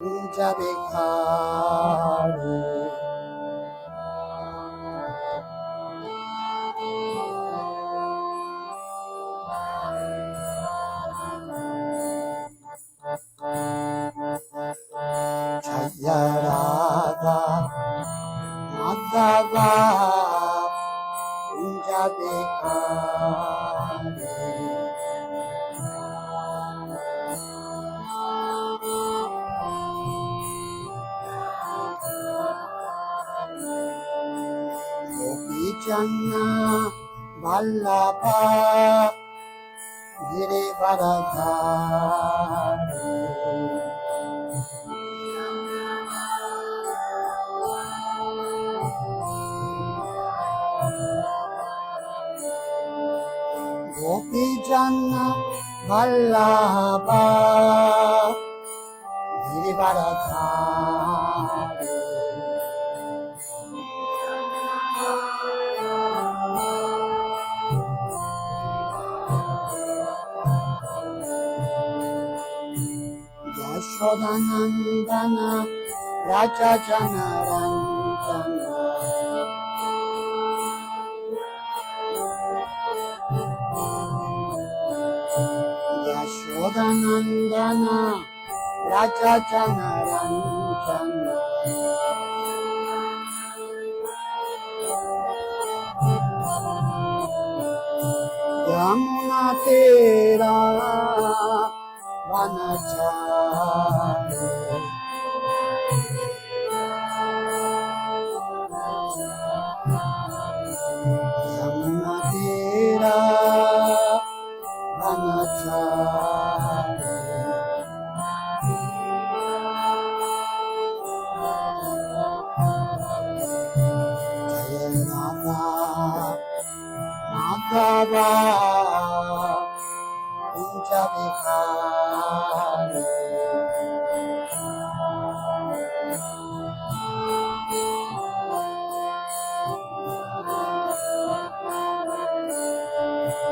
Jabikari Jaya Radha Madhava Jabikari Janna Vallabha Girivaradhari Gopi Janna Vallabha Girivaradhari Yashodanandana Raja Janaranjana Yashodanandana Raja Janaranjana Yamuna Tera Vanachari Yamuna Tera Vanachari Jaya Radha Madhava Jabikari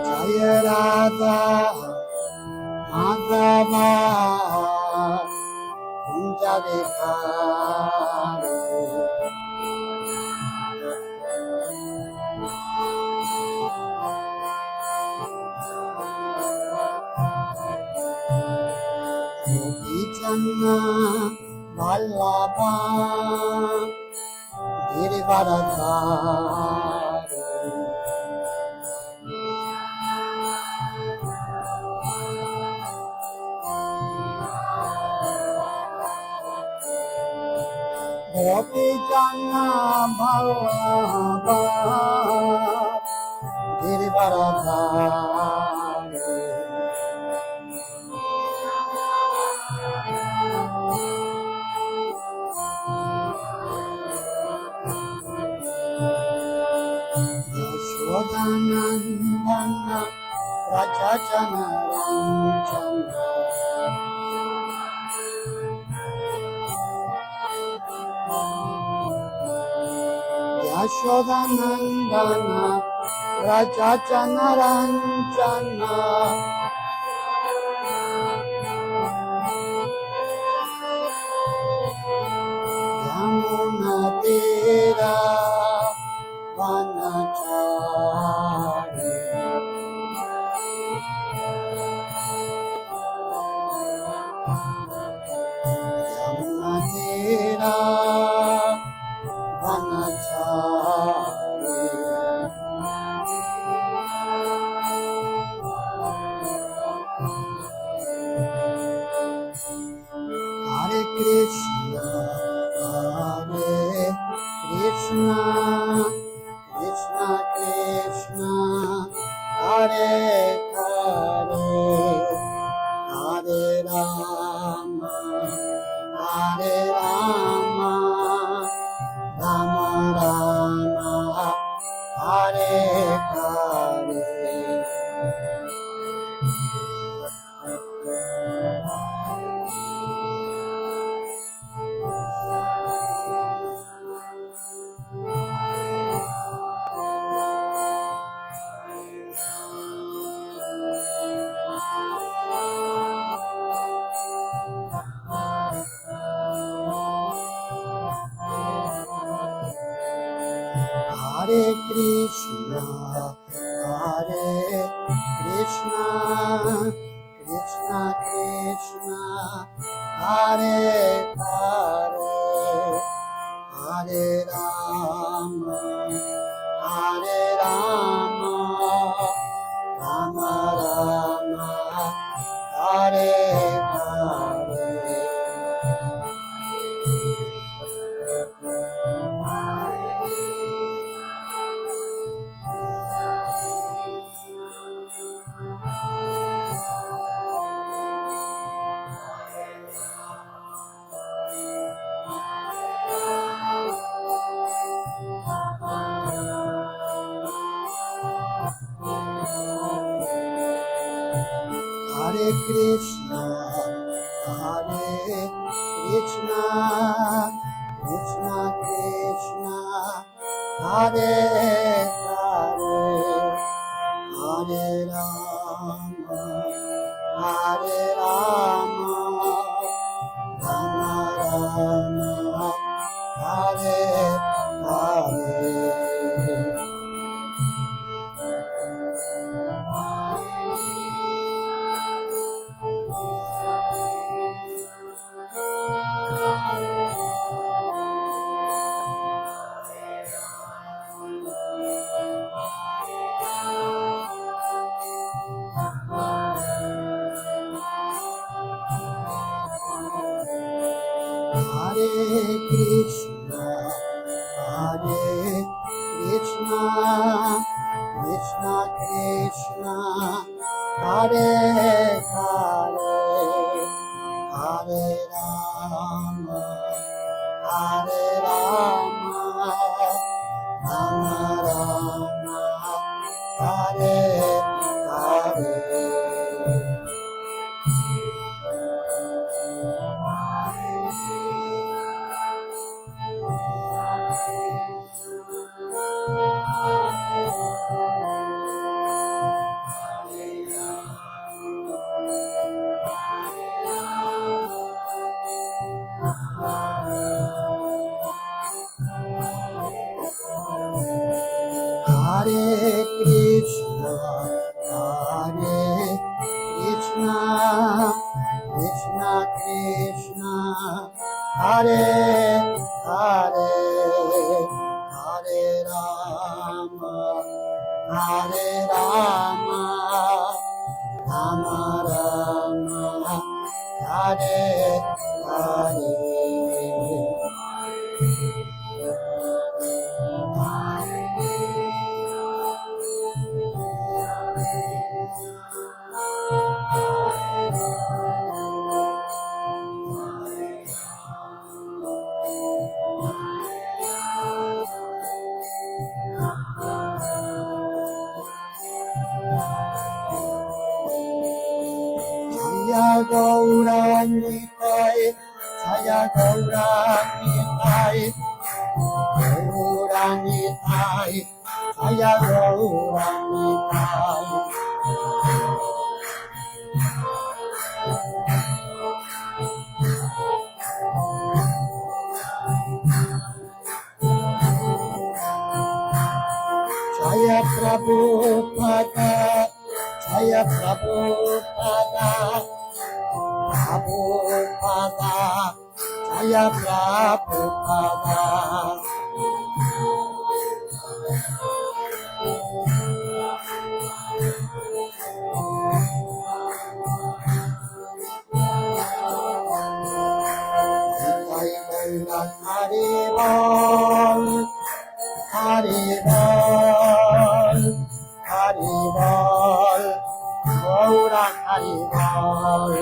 Jaya Radha Madhava Jabikari Janna Vallabha Girivaradhari Gopi Janna Vallabha Girivaradhari Yashodanandana Raja Janaranjana Yashodanandana Raja Janaranjana Yamuna Tera Vanachari Yamuna Tera Vanachari Hare Krishna Krishna Krishna Krishna Hare Hare Hare Rama Hare Rama Rama Rama Hare Hare Hare Krishna, Krishna Krishna, Hare Hare, Hare Rama, Rama Rama, Hare Hare. Hare Krishna, Krishna Krishna, Hare Hare, Hare Rama, Rama Rama, Hare Hare. Hare Krishna, Krishna Krishna, Hare Hare, Hare Rama, Rama Rama, Hare Hare. Hare Krishna, Krishna Krishna, Hare Hare, Hare Rama, Rama Rama, Hare Hare. Jaya Gauranitai, Jaya Gauranitai, Gauranitai, Jaya Gauranitai. Jaya Prabhupada, Jaya Prabhupada, Prabhupada, Jaya Prabhupada. Haribol, Haribol, Haribol, Gaura Haribol.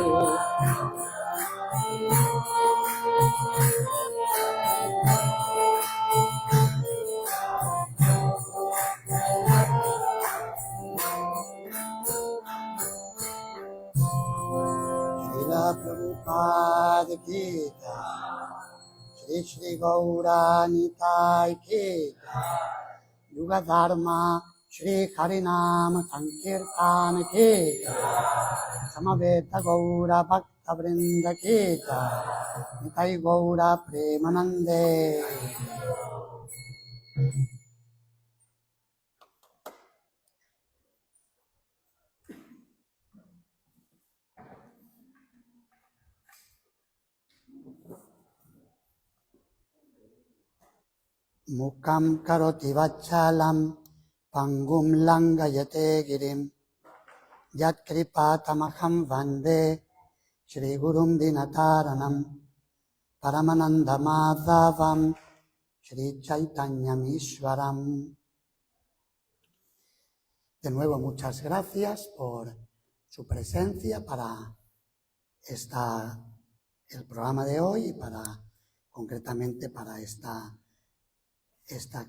Srila Prabhupada ki jai, Shri Gauranitai ki jai, Yuga Dharma Shri Harinam Sankirtan ki jai, Samaveta Gaura Bhakta Vrinda ki jai, Nitai Gaura Premanande. Mukam karoti vachalam pangum langayate girim yat kripatamaham vande Shri Gurum Dinataranam Paramananda Madhavam Shri Chaitanyam Ishwaram. De nuevo, muchas gracias por su presencia para el programa de hoy y concretamente para esta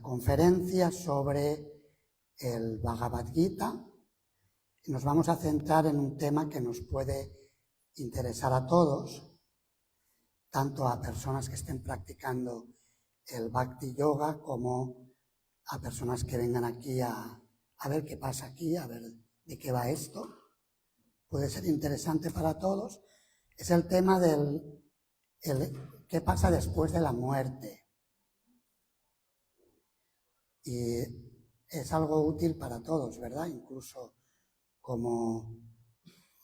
conferencia sobre el Bhagavad Gita. Y nos vamos a centrar en un tema que nos puede interesar a todos, tanto a personas que estén practicando el Bhakti Yoga como a personas que vengan aquí a ver qué pasa aquí, a ver de qué va esto. Puede ser interesante para todos. Es el tema del qué pasa después de la muerte. Y es algo útil para todos, ¿verdad? Incluso como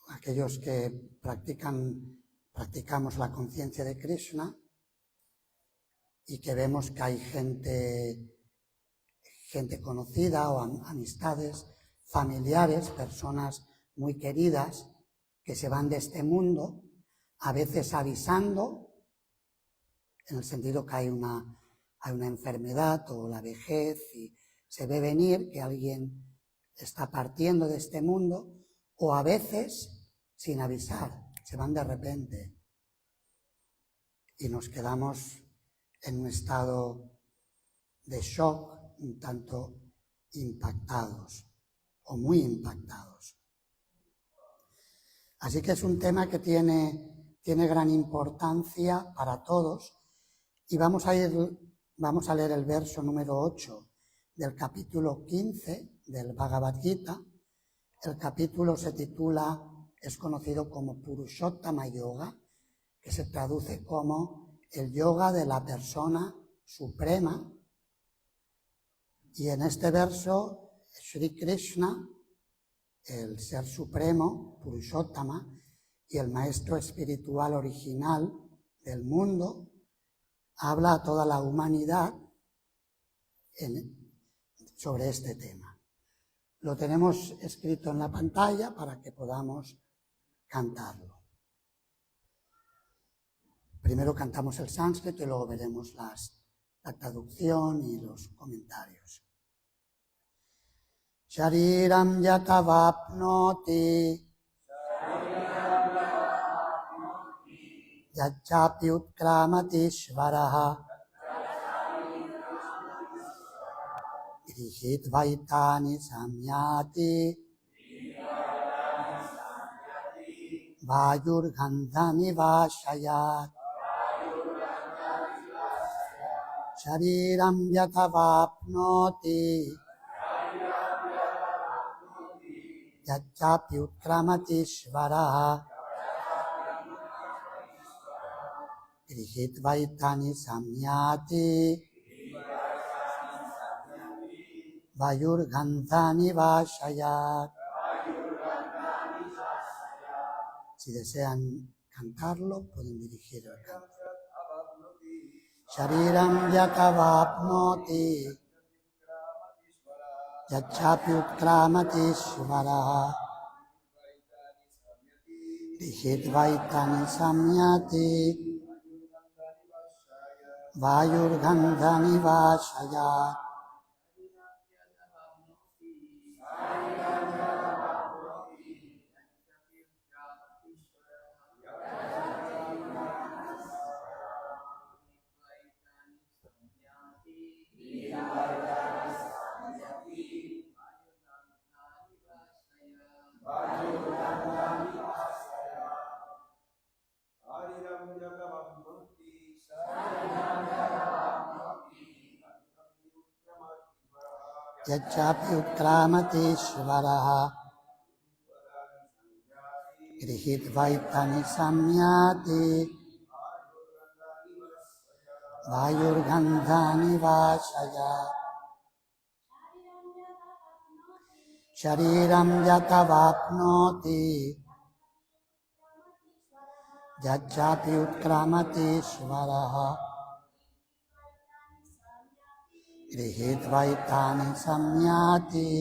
aquellos que practicamos la conciencia de Krishna y que vemos que hay gente conocida o amistades, familiares, personas muy queridas que se van de este mundo, a veces avisando, en el sentido que hay una enfermedad o la vejez y se ve venir que alguien está partiendo de este mundo, o a veces sin avisar, se van de repente y nos quedamos en un estado de shock, un tanto impactados o muy impactados. Así que es un tema que tiene gran importancia para todos y vamos a leer el verso número 8 del capítulo 15 del Bhagavad Gita. El capítulo es conocido como Purushottama Yoga, que se traduce como el yoga de la persona suprema. Y en este verso, Sri Krishna, el ser supremo, Purushottama, y el maestro espiritual original del mundo, habla a toda la humanidad sobre este tema. Lo tenemos escrito en la pantalla para que podamos cantarlo. Primero cantamos el sánscrito y luego veremos la traducción y los comentarios. Shariram yatavapnoti yacchapi utkramati shvaraha Grihit vaitani samyati vayur gandhani vashayat Shariram yatavapnoti yacchapi utkramati shvaraha Grihit vaitani samyati vayur gandhani vashayat. Si desean cantarlo, pueden dirigir el canto. Shariram yatavapnoti yacchapi utkramati shvaraha Grihit vaitani samyati vayur gandhani vashayat. Yacchapi utkramati shvaraha Grihit vaitani samyati vayur gandhani vashayat. Shariram yatavapnoti yacchapi utkramati shvaraha Grihitvaitani samyati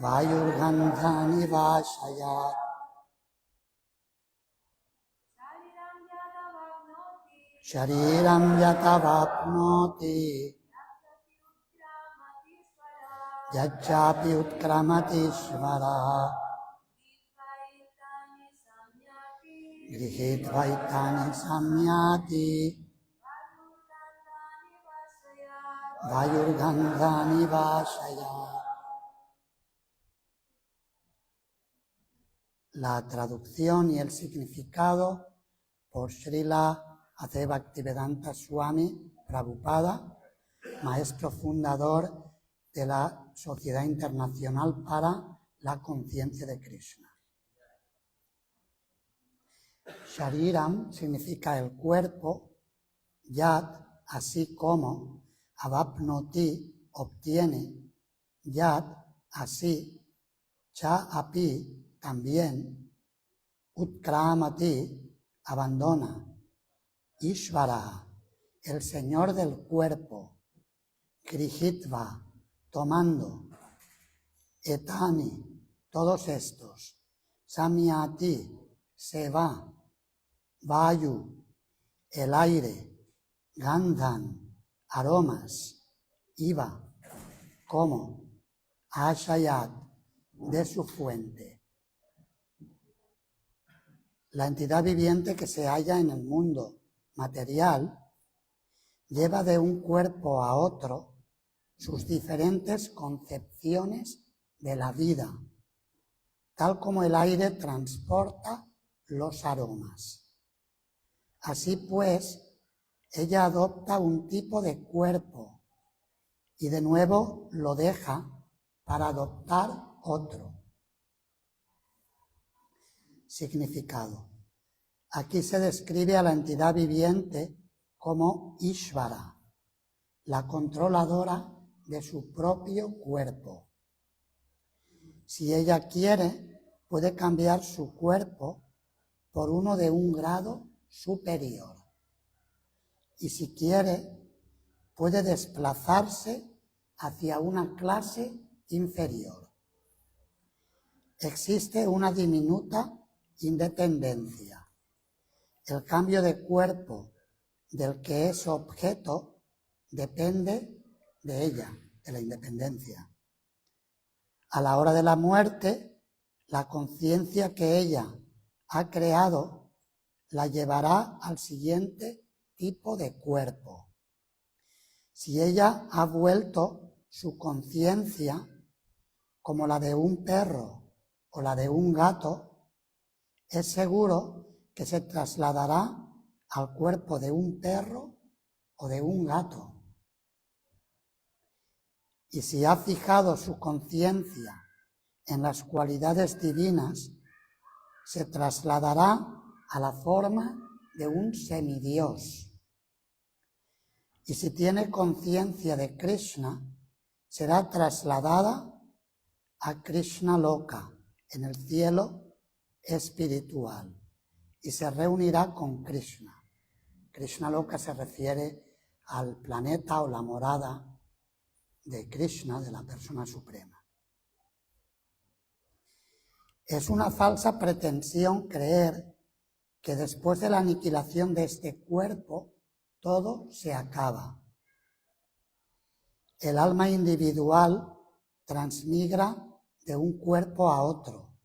vayurgandhani vashayat shariram yatavapnoti yajjapi utkramati svara grihitvaitani samyati vayurgandhani vashayat. La traducción y el significado por Srila A.C. Bhaktivedanta Swami Prabhupada, maestro fundador de la Sociedad Internacional para la Conciencia de Krishna. Shariram significa el cuerpo, Yat, así como, Avapnoti, obtiene, Yat, así, Cha api, también, Utkramati, abandona, Ishvara, el Señor del cuerpo, Grihitva, tomando, Etani, todos estos, Samyati, se va, Vayu, el aire, Gandhan, aromas, Iva, como, Ashayat, de su fuente. La entidad viviente que se halla en el mundo material lleva de un cuerpo a otro sus diferentes concepciones de la vida, tal como el aire transporta los aromas. Así pues, ella adopta un tipo de cuerpo y de nuevo lo deja para adoptar otro. Significado. Aquí se describe a la entidad viviente como Ishvara, la controladora de su propio cuerpo. Si ella quiere, puede cambiar su cuerpo por uno de un grado superior. Y si quiere, puede desplazarse hacia una clase inferior. Existe una diminuta independencia. El cambio de cuerpo del que es objeto depende de ella, de la independencia. A la hora de la muerte, la conciencia que ella ha creado la llevará al siguiente tipo de cuerpo. Si ella ha vuelto su conciencia como la de un perro o la de un gato, es seguro que se trasladará al cuerpo de un perro o de un gato. Y si ha fijado su conciencia en las cualidades divinas, se trasladará a la forma de un semidios. Y si tiene conciencia de Krishna, será trasladada a Krishna Loka, en el cielo espiritual, y se reunirá con Krishna. Krishna Loka se refiere al planeta o la morada de Krishna, de la persona suprema. Es una falsa pretensión creer que después de la aniquilación de este cuerpo, todo se acaba. El alma individual transmigra de un cuerpo a otro,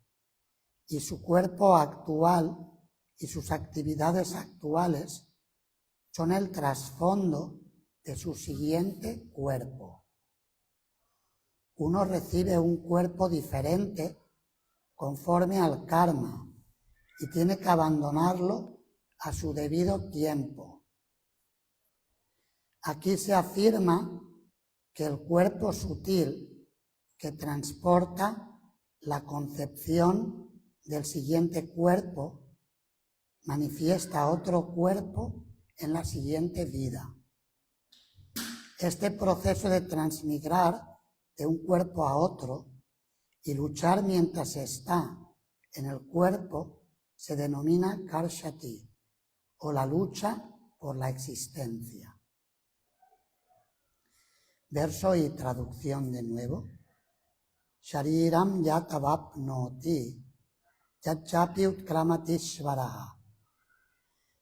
y su cuerpo actual y sus actividades actuales son el trasfondo de su siguiente cuerpo. Uno recibe un cuerpo diferente conforme al karma y tiene que abandonarlo a su debido tiempo. Aquí se afirma que el cuerpo sutil que transporta la concepción del siguiente cuerpo manifiesta otro cuerpo en la siguiente vida. Este proceso de transmigrar de un cuerpo a otro y luchar mientras está en el cuerpo se denomina karshati, o la lucha por la existencia. Verso y traducción de nuevo. Shariram yatavapnoti yachapi utkramatishvaraha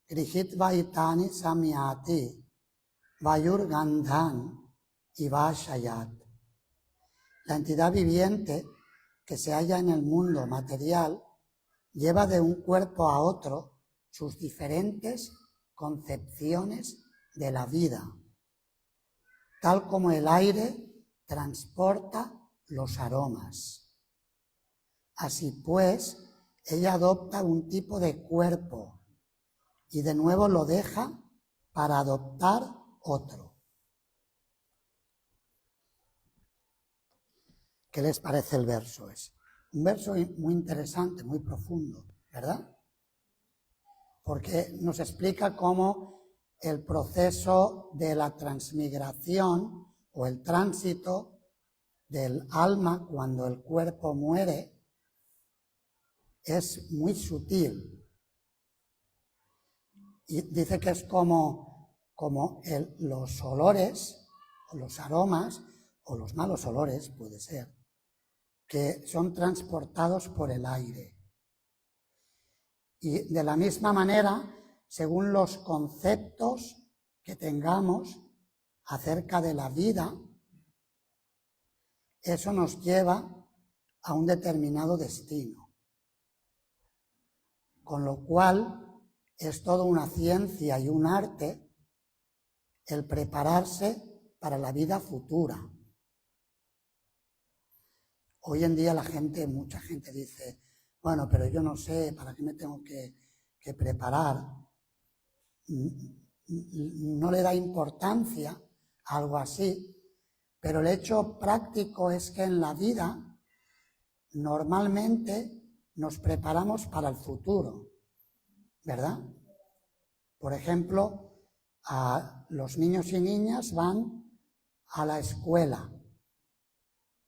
grihitva itani samyati vayurgandhan ivashayat. La entidad viviente que se halla en el mundo material lleva de un cuerpo a otro sus diferentes concepciones de la vida, tal como el aire transporta los aromas. Así pues, ella adopta un tipo de cuerpo y de nuevo lo deja para adoptar otro. ¿Qué les parece el verso ese? Un verso muy interesante, muy profundo, ¿verdad? Porque nos explica cómo el proceso de la transmigración o el tránsito del alma cuando el cuerpo muere es muy sutil. Y dice que es como los olores, o los aromas, o los malos olores, puede ser, que son transportados por el aire. Y de la misma manera, según los conceptos que tengamos acerca de la vida, eso nos lleva a un determinado destino. Con lo cual, es toda una ciencia y un arte el prepararse para la vida futura. Hoy en día mucha gente dice, bueno, pero yo no sé para qué me tengo que preparar. No le da importancia a algo así, pero el hecho práctico es que en la vida normalmente nos preparamos para el futuro, ¿verdad? Por ejemplo, los niños y niñas van a la escuela.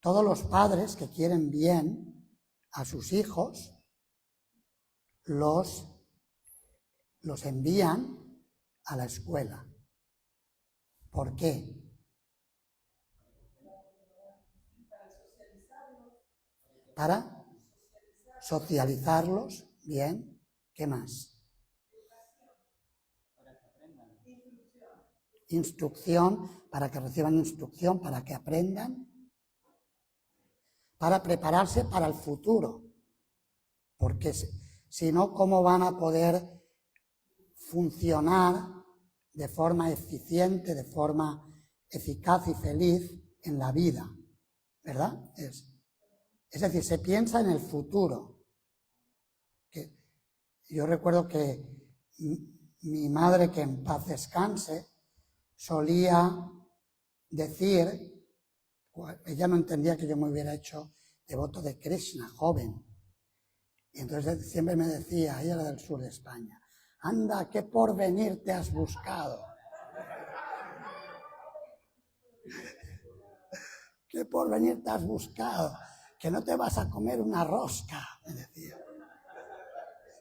Todos los padres que quieren bien a sus hijos los envían a la escuela. ¿Por qué? Para socializarlos, bien. ¿Qué más? Instrucción, para que reciban instrucción, para que aprendan, para prepararse para el futuro. Porque si no, ¿cómo van a poder funcionar de forma eficiente, de forma eficaz y feliz en la vida? ¿Verdad? Es decir, se piensa en el futuro. Yo recuerdo que mi madre, que en paz descanse, solía decir, ella no entendía que yo me hubiera hecho devoto de Krishna, joven. Y entonces siempre me decía, ella era del sur de España, anda, ¿qué porvenir te has buscado? ¿Qué porvenir te has buscado? Que no te vas a comer una rosca, me decía.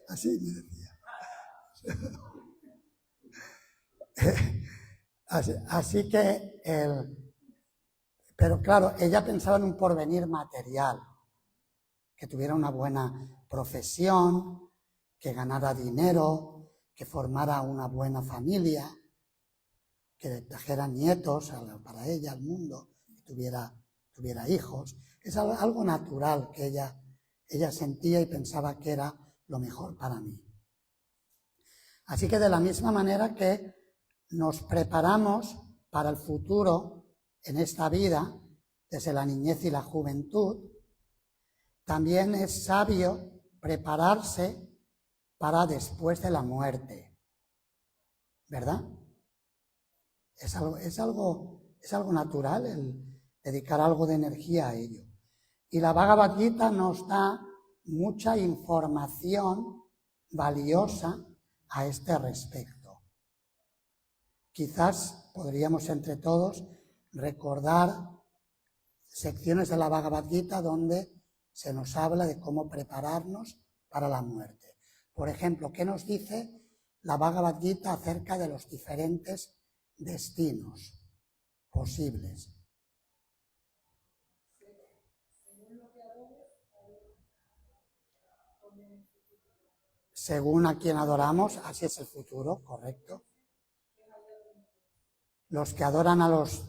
Así me decía. Así que, pero claro, ella pensaba en un porvenir material, que tuviera una buena profesión, que ganara dinero, que formara una buena familia, que trajera nietos para ella al mundo, que tuviera hijos. Es algo natural que ella sentía y pensaba que era lo mejor para mí. Así que de la misma manera que nos preparamos para el futuro en esta vida, desde la niñez y la juventud, también es sabio prepararse para después de la muerte, ¿verdad? Es algo natural el dedicar algo de energía a ello. Y la Bhagavad Gita nos da mucha información valiosa a este respecto. Quizás podríamos entre todos recordar secciones de la Bhagavad Gita donde se nos habla de cómo prepararnos para la muerte. Por ejemplo, ¿qué nos dice la Bhagavad Gita acerca de los diferentes destinos posibles? según a quien adoramos, así es el futuro, correcto. Los que adoran a los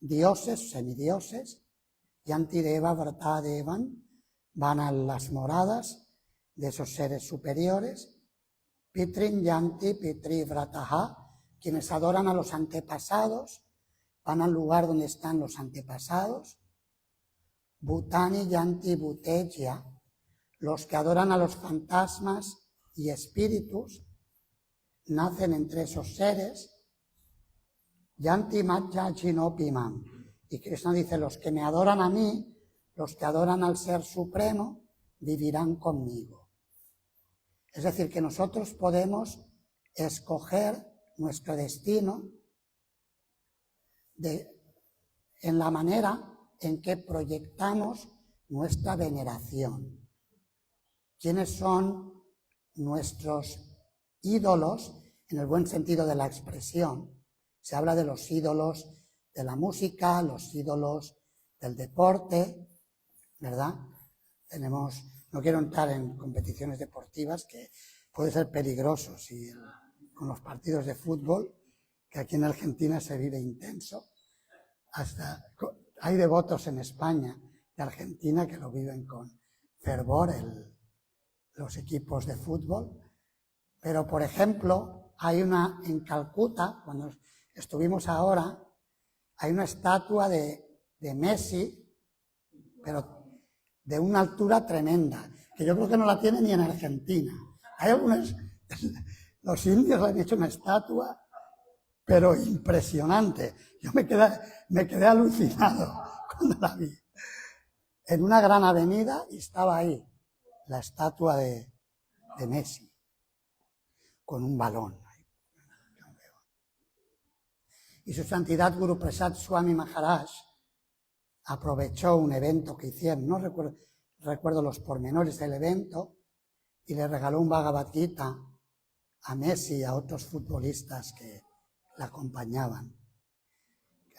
dioses, semidioses, Yantideva, Vrtadevan, van a las moradas de esos seres superiores. Pitrin Yanti Pitri Vrataha, quienes adoran a los antepasados, van al lugar donde están los antepasados. Bhutani Yanti Bhuteja, los que adoran a los fantasmas y espíritus, nacen entre esos seres. Yanti Madhya Jinopimam, y Krishna dice, los que me adoran a mí, los que adoran al Ser Supremo, vivirán conmigo. Es decir, que nosotros podemos escoger nuestro destino en la manera en que proyectamos nuestra veneración. ¿Quiénes son nuestros ídolos en el buen sentido de la expresión? Se habla de los ídolos de la música, los ídolos del deporte, ¿verdad? No quiero entrar en competiciones deportivas que puede ser peligroso con los partidos de fútbol, que aquí en Argentina se vive intenso. Hay devotos en España de Argentina que lo viven con fervor, los equipos de fútbol. Pero, por ejemplo, hay en Calcuta, cuando estuvimos ahora, hay una estatua de Messi, pero de una altura tremenda, que yo creo que no la tiene ni en Argentina. Hay los indios le han hecho una estatua, pero impresionante. Yo me quedé alucinado cuando la vi. En una gran avenida y estaba ahí la estatua de Messi, con un balón. Y su santidad Guru Prasad Swami Maharaj aprovechó un evento que hicieron, no recuerdo los pormenores del evento, y le regaló un Bhagavad Gita a Messi y a otros futbolistas que la acompañaban.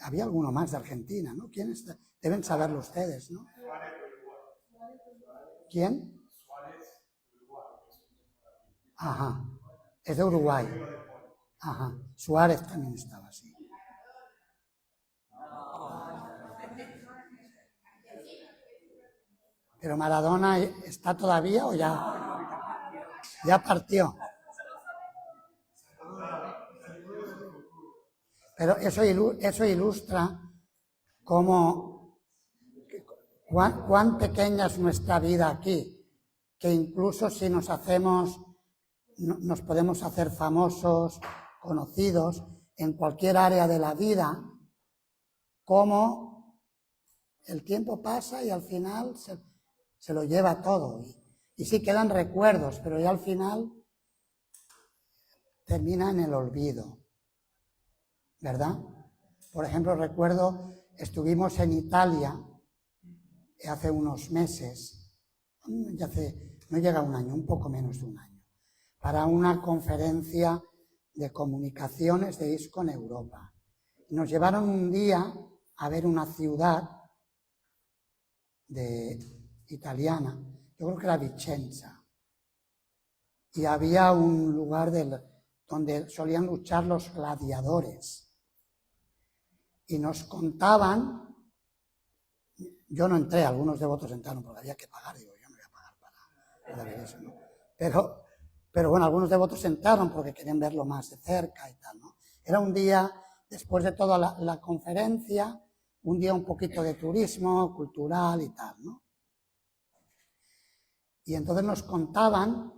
Había alguno más de Argentina, ¿no? ¿Quién está? Deben saberlo ustedes, ¿no? ¿Quién? Ajá, es de Uruguay. Ajá, Suárez también estaba así. ¿Pero Maradona está todavía o ya partió? Pero eso ilustra cuán pequeña es nuestra vida aquí, que incluso si nos podemos hacer famosos, conocidos en cualquier área de la vida, cómo el tiempo pasa y al final se lo lleva todo. Y sí quedan recuerdos, pero ya al final termina en el olvido, ¿verdad? Por ejemplo, recuerdo, estuvimos en Italia hace unos meses, no llega a un año, un poco menos de un año, para una conferencia de comunicaciones de ISKCON Europa. Nos llevaron un día a ver una ciudad italiana, yo creo que era Vicenza, y había un lugar donde solían luchar los gladiadores. Y nos contaban, yo no entré, algunos devotos entraron porque había que pagar, digo, yo no voy a pagar para ver eso, ¿no? Pero bueno, algunos devotos entraron porque querían verlo más de cerca y tal, ¿no? Era un día, después de toda la conferencia, un día un poquito de turismo cultural y tal, ¿no? Y entonces nos contaban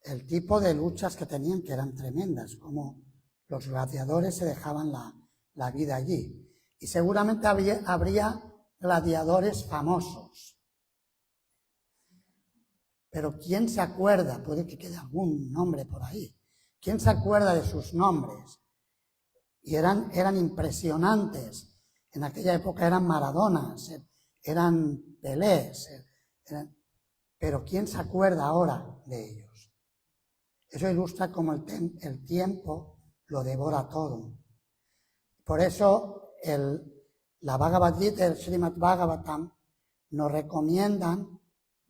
el tipo de luchas que tenían, que eran tremendas, como los gladiadores se dejaban la vida allí. Y seguramente habría gladiadores famosos. Pero ¿quién se acuerda? Puede que quede algún nombre por ahí. ¿Quién se acuerda de sus nombres? Y eran impresionantes. En aquella época eran Maradonas, eran Pelés, pero ¿quién se acuerda ahora de ellos? Eso ilustra cómo el tiempo lo devora todo. Por eso la Bhagavad Gita, el Srimad Bhagavatam, nos recomiendan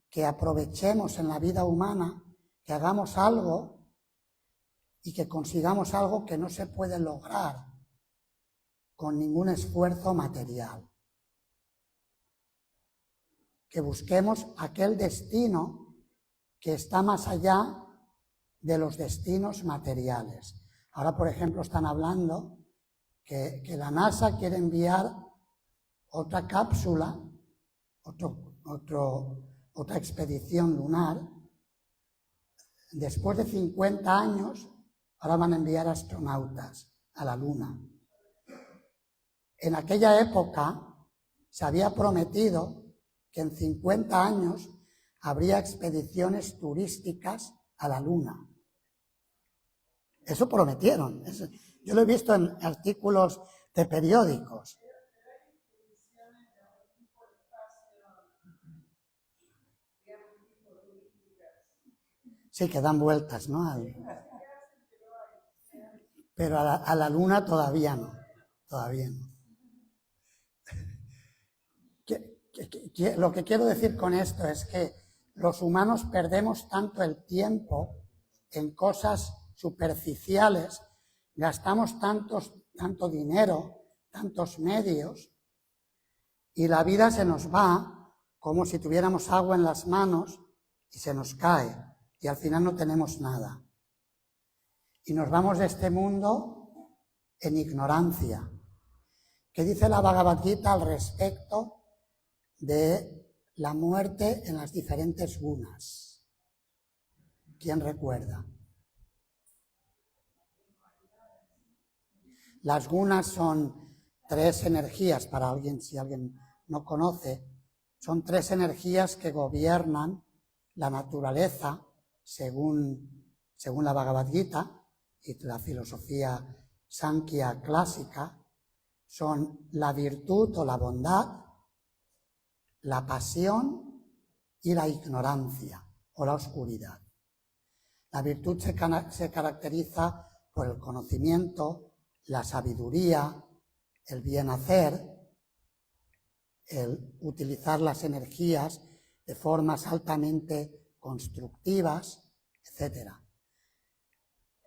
que aprovechemos en la vida humana que hagamos algo y que consigamos algo que no se puede lograr con ningún esfuerzo material. Que busquemos aquel destino que está más allá de los destinos materiales. Ahora, por ejemplo, están hablando que la NASA quiere enviar otra cápsula, otra expedición lunar. Después de 50 años, ahora van a enviar astronautas a la Luna. En aquella época se había prometido que en 50 años habría expediciones turísticas a la Luna. Eso prometieron. Yo lo he visto en artículos de periódicos. Sí, que dan vueltas, ¿no? Pero a la Luna todavía no. Todavía no. Lo que quiero decir con esto es que los humanos perdemos tanto el tiempo en cosas superficiales, gastamos tanto dinero, tantos medios, y la vida se nos va como si tuviéramos agua en las manos y se nos cae, y al final no tenemos nada. Y nos vamos de este mundo en ignorancia. ¿Qué dice la Bhagavad Gita al respecto de la muerte en las diferentes gunas? ¿Quién recuerda? Las gunas son 3 energías, para alguien, si alguien no conoce, son 3 energías que gobiernan la naturaleza según la Bhagavad Gita y la filosofía Sankhya clásica. Son la virtud o la bondad, la pasión y la ignorancia o la oscuridad. La virtud se caracteriza por el conocimiento, la sabiduría, el bien hacer, el utilizar las energías de formas altamente constructivas, etc.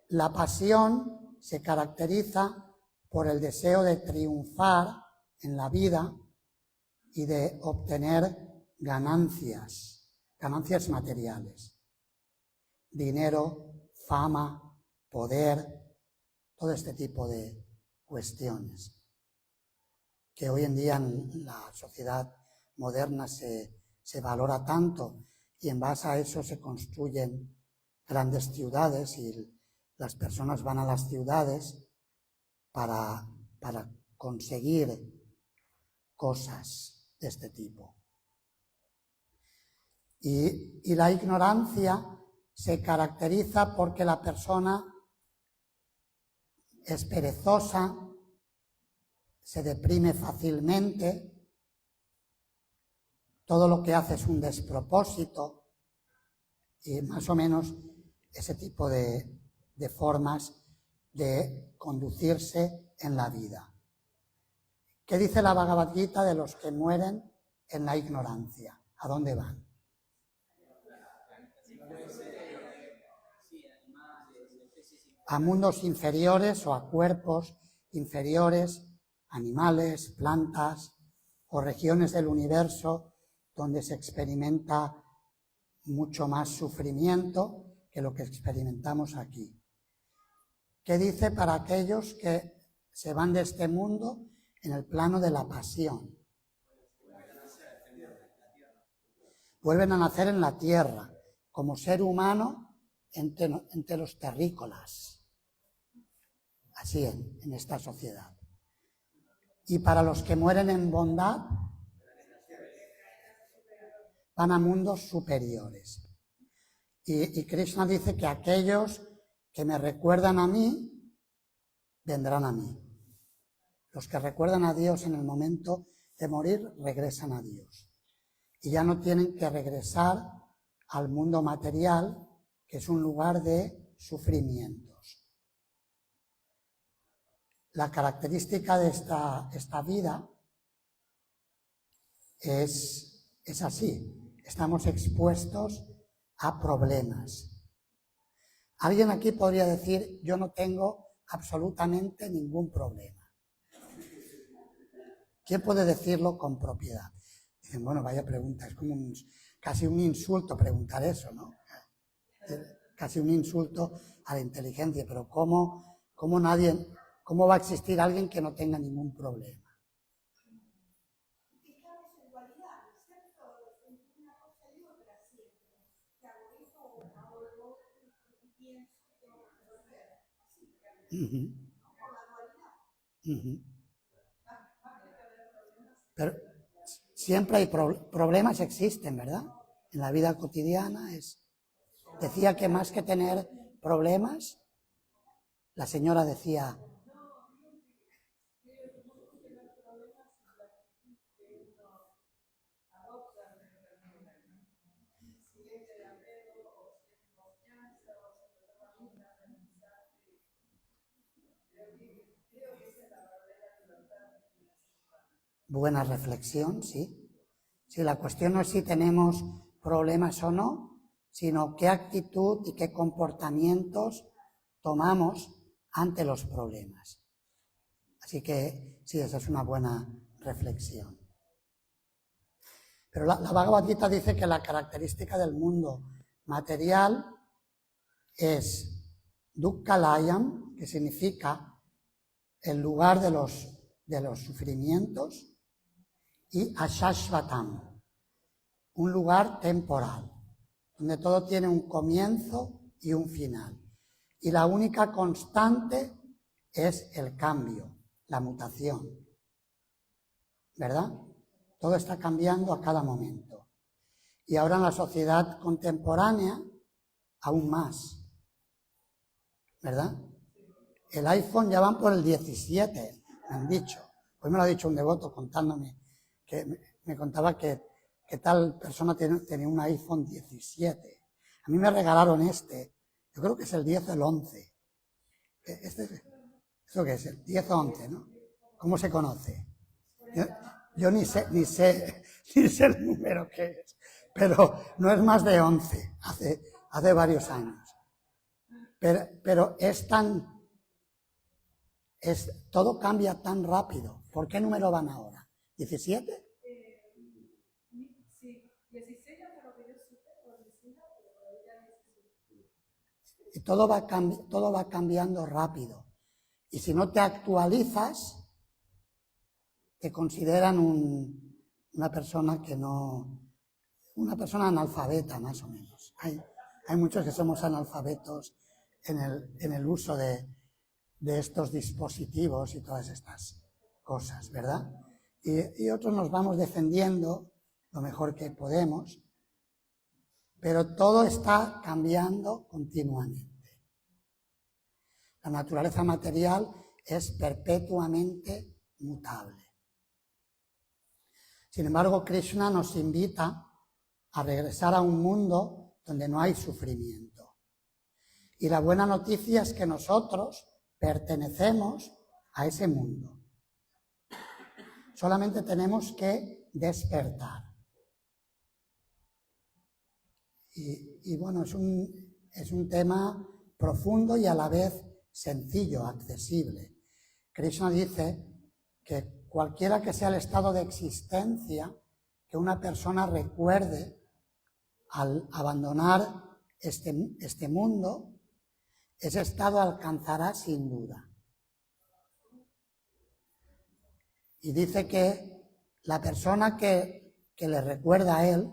La pasión se caracteriza por el deseo de triunfar en la vida y de obtener ganancias materiales, dinero, fama, poder, todo este tipo de cuestiones que hoy en día en la sociedad moderna se valora tanto, y en base a eso se construyen grandes ciudades y las personas van a las ciudades para conseguir cosas de este tipo. Y la ignorancia se caracteriza porque la persona es perezosa, se deprime fácilmente, todo lo que hace es un despropósito, y más o menos ese tipo de formas de conducirse en la vida. ¿Qué dice la Bhagavad Gita de los que mueren en la ignorancia? ¿A dónde van? A mundos inferiores o a cuerpos inferiores, animales, plantas o regiones del universo donde se experimenta mucho más sufrimiento que lo que experimentamos aquí. ¿Qué dice para aquellos que se van de este mundo en el plano de la pasión? Vuelven a nacer en la tierra, como ser humano entre los terrícolas. Así en esta sociedad. Y para los que mueren en bondad, van a mundos superiores. Y Krishna dice que aquellos que me recuerdan a mí, vendrán a mí. Los que recuerdan a Dios en el momento de morir, regresan a Dios. Y ya no tienen que regresar al mundo material, que es un lugar de sufrimientos. La característica de esta vida es así. Estamos expuestos a problemas. Alguien aquí podría decir, yo no tengo absolutamente ningún problema. ¿Quién puede decirlo con propiedad? Dicen, bueno, vaya pregunta, es como casi un insulto preguntar eso, ¿no? Casi un insulto a la inteligencia, pero ¿cómo va a existir alguien que no tenga ningún problema? Uh-huh. Uh-huh. Pero siempre hay problemas, existen, ¿verdad? En la vida cotidiana decía que más que tener problemas, la señora decía, buena reflexión, sí. Si la cuestión no es si tenemos problemas o no, sino qué actitud y qué comportamientos tomamos ante los problemas. Así que sí, esa es una buena reflexión. Pero la Bhagavad Gita dice que la característica del mundo material es Dukkhalayam, que significa el lugar de los sufrimientos, y Ashashvatam, un lugar temporal, donde todo tiene un comienzo y un final. Y la única constante es el cambio, la mutación, ¿verdad? Todo está cambiando a cada momento. Y ahora en la sociedad contemporánea, aún más, ¿verdad? El iPhone ya van por el 17, me han dicho. Hoy me lo ha dicho un devoto contándome, que me contaba que tal persona tenía un iPhone 17. A mí me regalaron yo creo que es el 10 o el 11. ¿Eso qué es? El 10 o 11, ¿no? ¿Cómo se conoce? Yo ni sé el número que es, pero no es más de 11, hace varios años. Pero todo cambia tan rápido. ¿Por qué número van ahora? ¿17? Sí, 16 hasta lo que yo supe, o 16, pero ya 17. Y todo va cambiando rápido. Y si no te actualizas, te consideran una persona una persona analfabeta, más o menos. Hay muchos que somos analfabetos en el uso de estos dispositivos y todas estas cosas, ¿verdad? Y otros nos vamos defendiendo lo mejor que podemos, pero todo está cambiando continuamente. La naturaleza material es perpetuamente mutable. Sin embargo, Krishna nos invita a regresar a un mundo donde no hay sufrimiento. Y la buena noticia es que nosotros pertenecemos a ese mundo. Solamente tenemos que despertar. Y bueno, es un tema profundo y a la vez sencillo, accesible. Krishna dice que cualquiera que sea el estado de existencia que una persona recuerde al abandonar este mundo, ese estado alcanzará sin duda. Y dice que la persona que le recuerda a él,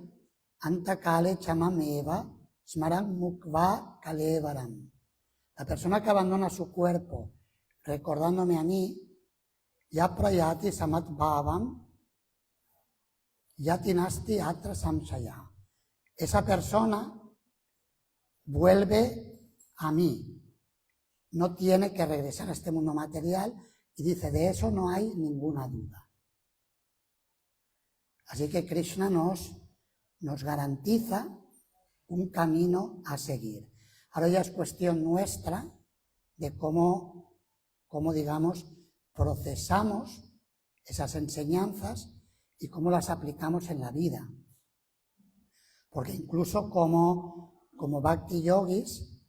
Anta Kale Chamameva Smaran Mukva Kalevaram. La persona que abandona su cuerpo recordándome a mí, Ya Prayati Samat Bhavam Yatinasti Atra Samshaya. Esa persona vuelve a mí. No tiene que regresar a este mundo material y dice, de eso no hay ninguna duda. Así que Krishna nos garantiza un camino a seguir. Ahora ya es cuestión nuestra de cómo digamos, procesamos esas enseñanzas y cómo las aplicamos en la vida. Porque incluso como Bhakti Yogis,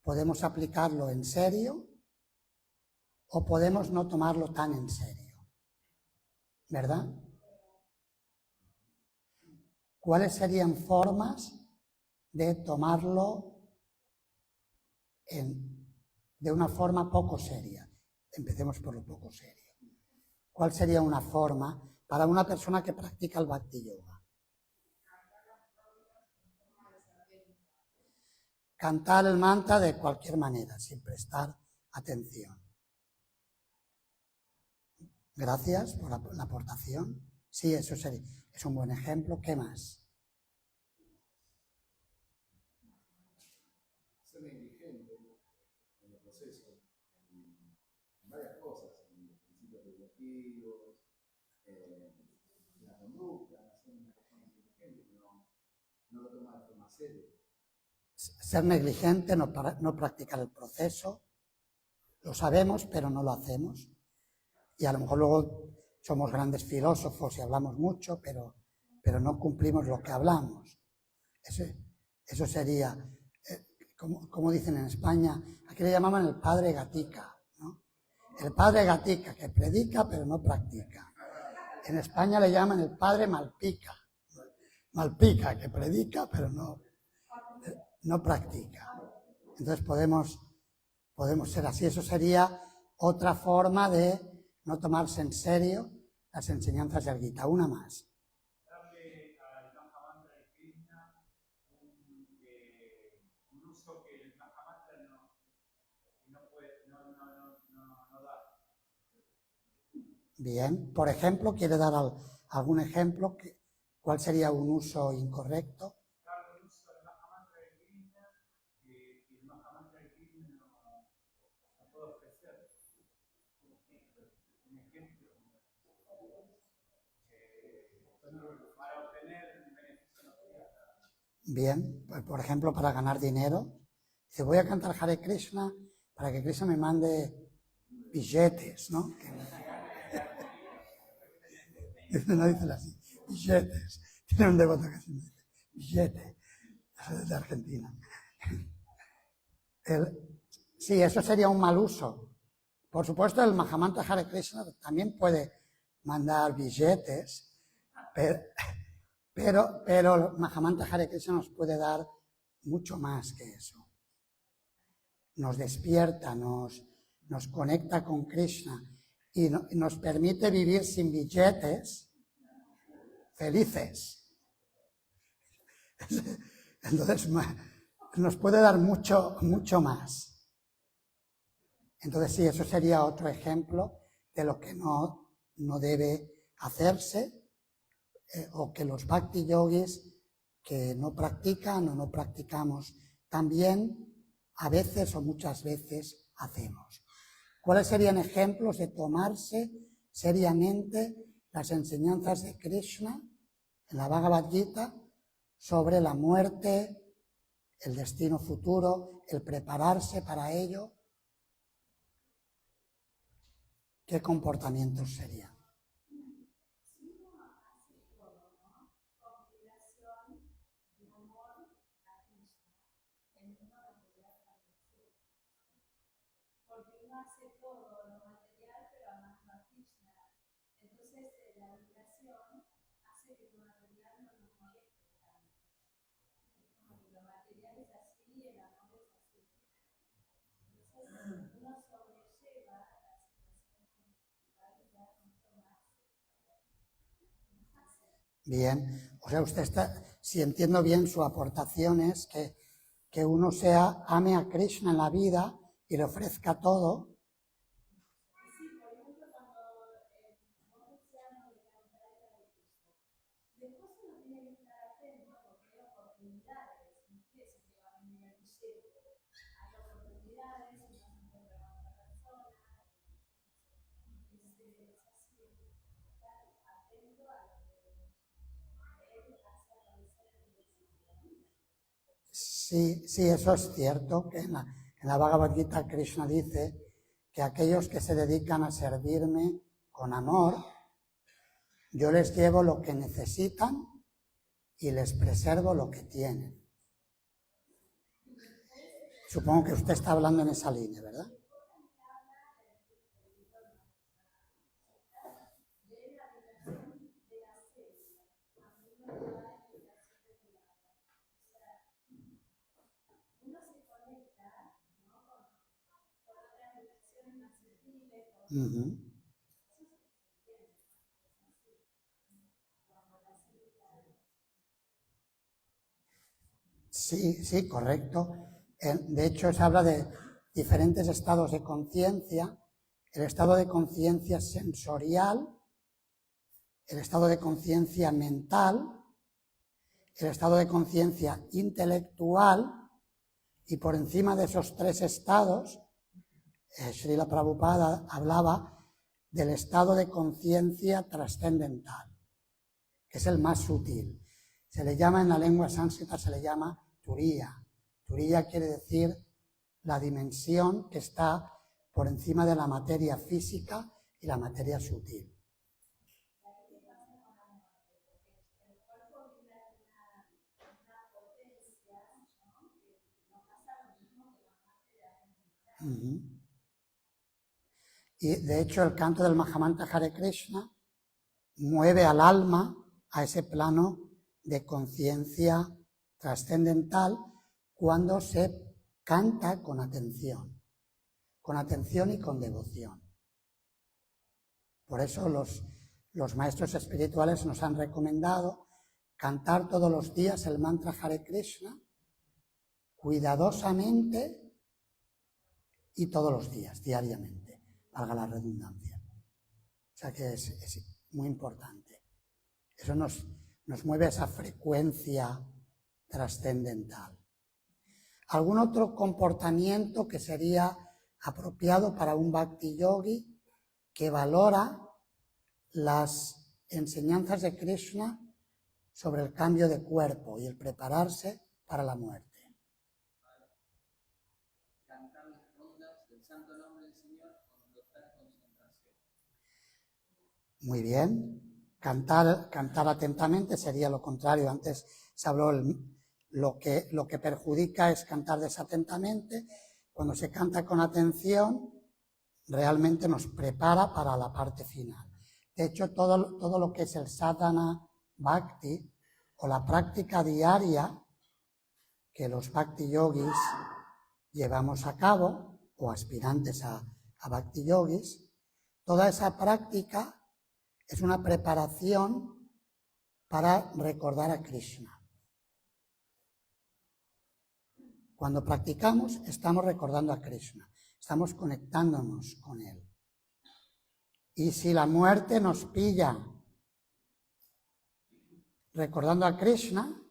podemos aplicarlo en serio o podemos no tomarlo tan en serio, ¿verdad? ¿Cuáles serían formas de tomarlo de una forma poco seria? Empecemos por lo poco serio. ¿Cuál sería una forma para una persona que practica el Bhakti Yoga? Cantar el mantra de cualquier manera, sin prestar atención. Gracias por la aportación. Sí, eso es un buen ejemplo. ¿Qué más? Ser negligente en el proceso, en varias cosas, en los principios regulativos, en la conducta, ser una persona negligente que no lo toma de forma seria. Ser negligente, no practicar el proceso, lo sabemos, pero no lo hacemos. Y a lo mejor luego somos grandes filósofos y hablamos mucho, pero no cumplimos lo que hablamos. Eso sería, como dicen en España, aquí le llamaban el padre Gatica, ¿no? El padre Gatica, que predica pero no practica. En España le llaman el padre Malpica. Malpica, que predica pero no practica. Entonces podemos ser así. Eso sería otra forma de no tomarse en serio las enseñanzas del Gita. Una más. Darle al Mahamantra de Krishna un uso que el Mahamantra no da. Bien. Por ejemplo, ¿quiere dar algún ejemplo? ¿Cuál sería un uso incorrecto? Darle un uso al Mahamantra de Krishna que el Mahamantra de Krishna no puede ofrecer. Un ejemplo. Para obtener un beneficio material. Bien, pues por ejemplo, para ganar dinero. Dice, voy a cantar Hare Krishna para que Krishna me mande billetes, ¿no? No dicen así, billetes. Tiene un devoto que dice, billete, de Argentina. Sí, eso sería un mal uso. Por supuesto, el Mahamantra Hare Krishna también puede mandar billetes, pero el Mahamantra Hare Krishna nos puede dar mucho más que eso. Nos despierta, nos conecta con Krishna y nos permite vivir sin billetes felices. Entonces, nos puede dar mucho más. Entonces, sí, eso sería otro ejemplo de lo que no debe hacerse o que los bhakti yogis que no practican o no practicamos también a veces o muchas veces hacemos. ¿Cuáles serían ejemplos de tomarse seriamente las enseñanzas de Krishna en la Bhagavad Gita sobre la muerte, el destino futuro, el prepararse para ello? ¿Qué comportamientos serían? Porque uno hace todo lo material, pero además no a Krishna. Entonces, la vibración hace que lo material no nos moleste tanto. Es como que lo material es así y el amor es así. Entonces, uno sobrelleva la situación espiritual mucho más. Bien, o sea, usted si entiendo bien su aportación es que uno ame a Krishna en la vida y le ofrezca todo. Sí, por ejemplo, cuando vos deseando de cantar la de Krishna, después uno tiene que estar atento porque hay oportunidades, no es que va a venir el billete, hay oportunidades, uno se encuentra con otra persona, es así, estar atento a lo que él hace aparecer en el sitio. Sí, eso es cierto, que en la Bhagavad Gita Krishna dice que aquellos que se dedican a servirme con amor, yo les llevo lo que necesitan y les preservo lo que tienen. Supongo que usted está hablando en esa línea, ¿verdad? Ujú. Sí, sí, correcto. De hecho, se habla de diferentes estados de conciencia. El estado de conciencia sensorial, el estado de conciencia mental, el estado de conciencia intelectual, y por encima de esos tres estados, Srila Prabhupada hablaba del estado de conciencia trascendental, que es el más sutil. Se le llama, en la lengua sánscrita, se le llama turiya. Turiya quiere decir la dimensión que está por encima de la materia física y la materia sutil. Uh-huh. Y de hecho el canto del Mahamantra Hare Krishna mueve al alma a ese plano de conciencia trascendental cuando se canta con atención y con devoción. Por eso los maestros espirituales nos han recomendado cantar todos los días el mantra Hare Krishna cuidadosamente y todos los días, diariamente, valga la redundancia. O sea que es muy importante. Eso nos mueve a esa frecuencia trascendental. ¿Algún otro comportamiento que sería apropiado para un bhakti yogi que valora las enseñanzas de Krishna sobre el cambio de cuerpo y el prepararse para la muerte? Cantar las rondas del santo nombre del Señor con total concentración. Muy bien. Cantar atentamente sería lo contrario. Antes se habló lo que perjudica es cantar desatentamente. Cuando se canta con atención, realmente nos prepara para la parte final. De hecho, todo lo que es el sadhana bhakti o la práctica diaria que los bhakti yogis llevamos a cabo, o aspirantes a bhakti yogis, toda esa práctica es una preparación para recordar a Krishna. Cuando practicamos, estamos recordando a Krishna, estamos conectándonos con él. Y si la muerte nos pilla recordando a Krishna,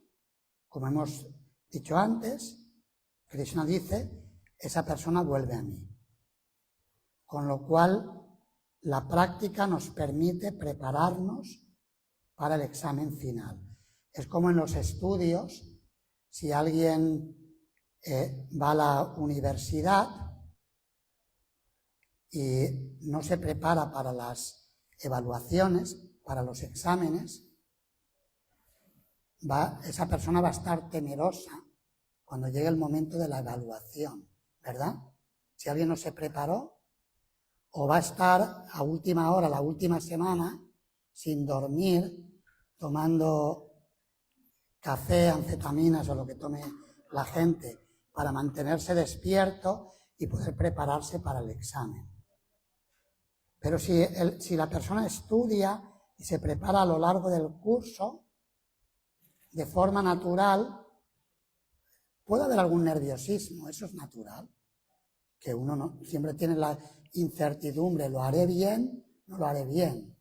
como hemos dicho antes, Krishna dice, esa persona vuelve a mí. Con lo cual, la práctica nos permite prepararnos para el examen final. Es como en los estudios, si alguien va a la universidad y no se prepara para las evaluaciones, para los exámenes, esa persona va a estar temerosa cuando llegue el momento de la evaluación, ¿verdad? Si alguien no se preparó, o va a estar a última hora, la última semana, sin dormir, tomando café, anfetaminas o lo que tome la gente para mantenerse despierto y poder prepararse para el examen. Pero si la persona estudia y se prepara a lo largo del curso, de forma natural, puede haber algún nerviosismo, eso es natural, que uno no, siempre tiene la incertidumbre, ¿lo haré bien? ¿No lo haré bien?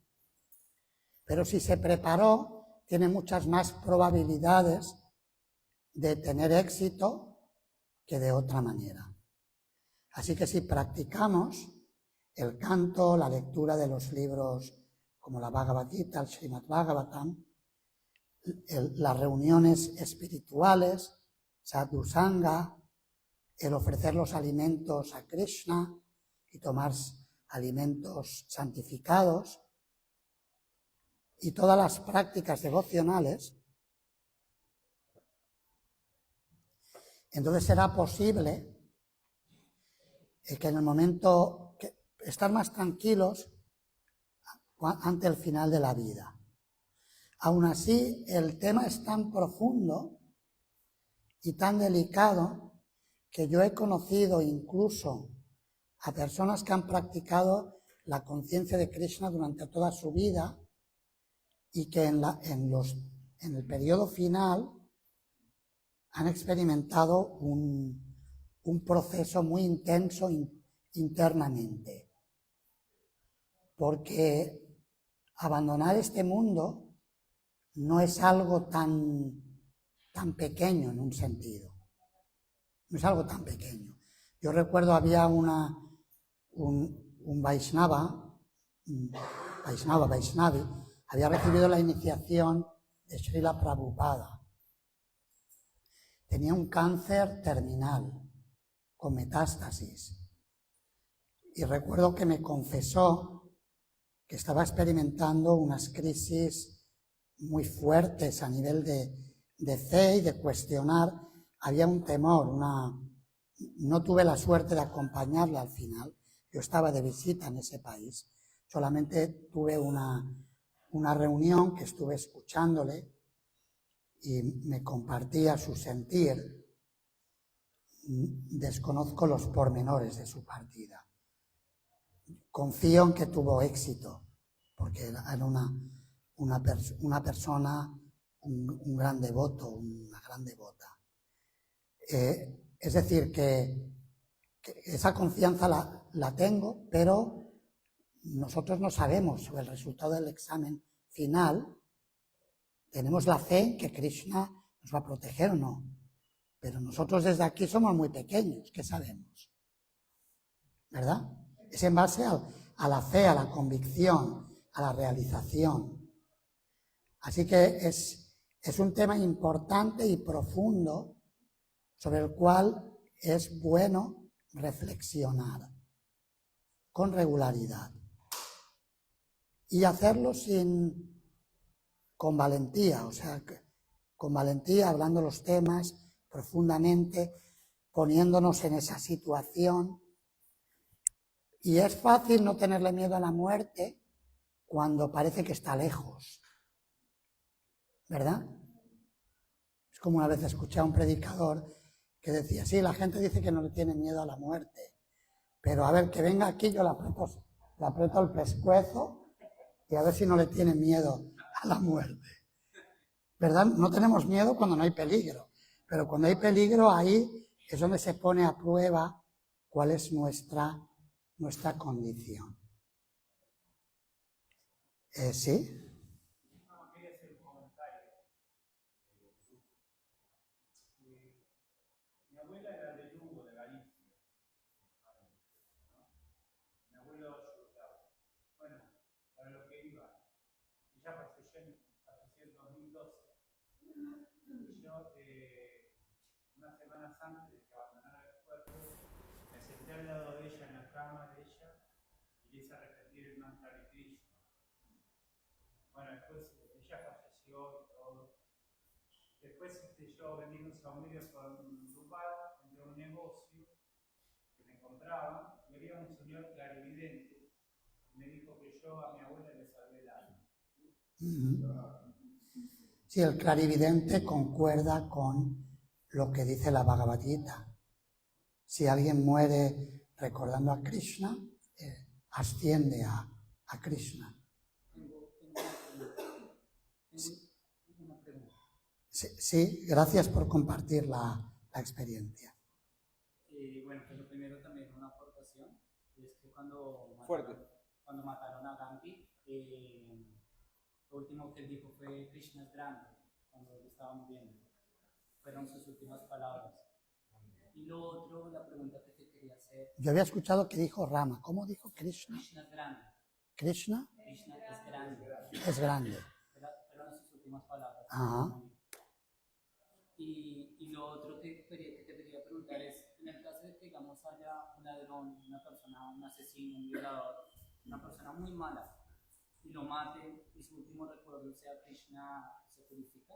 Pero si se preparó, tiene muchas más probabilidades de tener éxito que de otra manera. Así que si practicamos el canto, la lectura de los libros como la Bhagavad Gita, el Srimad Bhagavatam, las reuniones espirituales, Sadhu Sangha, el ofrecer los alimentos a Krishna y tomar alimentos santificados y todas las prácticas devocionales, entonces será posible que en el momento, estar más tranquilos ante el final de la vida. Aún así, el tema es tan profundo y tan delicado que yo he conocido incluso a personas que han practicado la conciencia de Krishna durante toda su vida y que en el periodo final han experimentado un proceso muy intenso internamente. Porque abandonar este mundo no es algo tan pequeño en un sentido. No es algo tan pequeño. Yo recuerdo había un Vaishnavi, había recibido la iniciación de Srila Prabhupada. Tenía un cáncer terminal con metástasis. Y recuerdo que me confesó que estaba experimentando unas crisis muy fuertes a nivel de fe y de cuestionar. Había un temor, no tuve la suerte de acompañarle al final. Yo estaba de visita en ese país. Solamente tuve una reunión que estuve escuchándole y me compartía su sentir. Desconozco los pormenores de su partida. Confío en que tuvo éxito, porque era una persona, un gran devoto, una gran devota. Es decir, que esa confianza la tengo, pero nosotros no sabemos sobre el resultado del examen final. Tenemos la fe en que Krishna nos va a proteger o no, pero nosotros desde aquí somos muy pequeños, ¿qué sabemos? ¿Verdad? Es en base a la fe, a la convicción, a la realización. Así que es un tema importante y profundo sobre el cual es bueno reflexionar con regularidad y hacerlo con valentía, o sea, con valentía, hablando los temas profundamente, poniéndonos en esa situación. Y es fácil no tenerle miedo a la muerte cuando parece que está lejos, ¿verdad? Es como una vez escuché a un predicador que decía, sí, la gente dice que no le tiene miedo a la muerte, pero a ver, que venga aquí, yo le aprieto el pescuezo y a ver si no le tiene miedo a la muerte. ¿Verdad? No tenemos miedo cuando no hay peligro, pero cuando hay peligro, ahí es donde se pone a prueba cuál es nuestra condición. ¿Sí? No, quería hacer un comentario. Mi abuela era de Lugo, de Galicia. Mi abuelo ayudaba. Bueno, para lo que iba. Ella falleció en 2012. Y yo, unas semanas antes de que abandonara el cuerpo, me senté al lado de ella en la cama de ella y le hice repetir el mantra de Krishna. Bueno, después ella falleció y todo. Después yo vendí unos audios por un lugar, entré a un negocio que me compraban y había un señor clarividente y me dijo que yo a mi abuela le salvé el alma. Sí, el clarividente concuerda con lo que dice la Bhagavad Gita. Si alguien muere recordando a Krishna, asciende a Krishna. Tengo una pregunta. Sí, gracias por compartir la experiencia. Bueno, pues lo primero también una aportación, es que cuando mataron a Gandhi, lo último que él dijo fue Krishna es grande, cuando él estaba muriendo. Fueron sus últimas palabras. Y lo otro, la pregunta que te quería hacer. Yo había escuchado que dijo Rama. ¿Cómo dijo Krishna? Krishna es grande. ¿Krishna? Krishna es grande. Es grande. Fueron sus últimas palabras. Ajá. Y lo otro que te quería preguntar es, en el caso de que, digamos, haya un ladrón, una persona, un asesino, un violador, una persona muy mala, y lo mate, y su último recuerdo sea Krishna, ¿se purifica?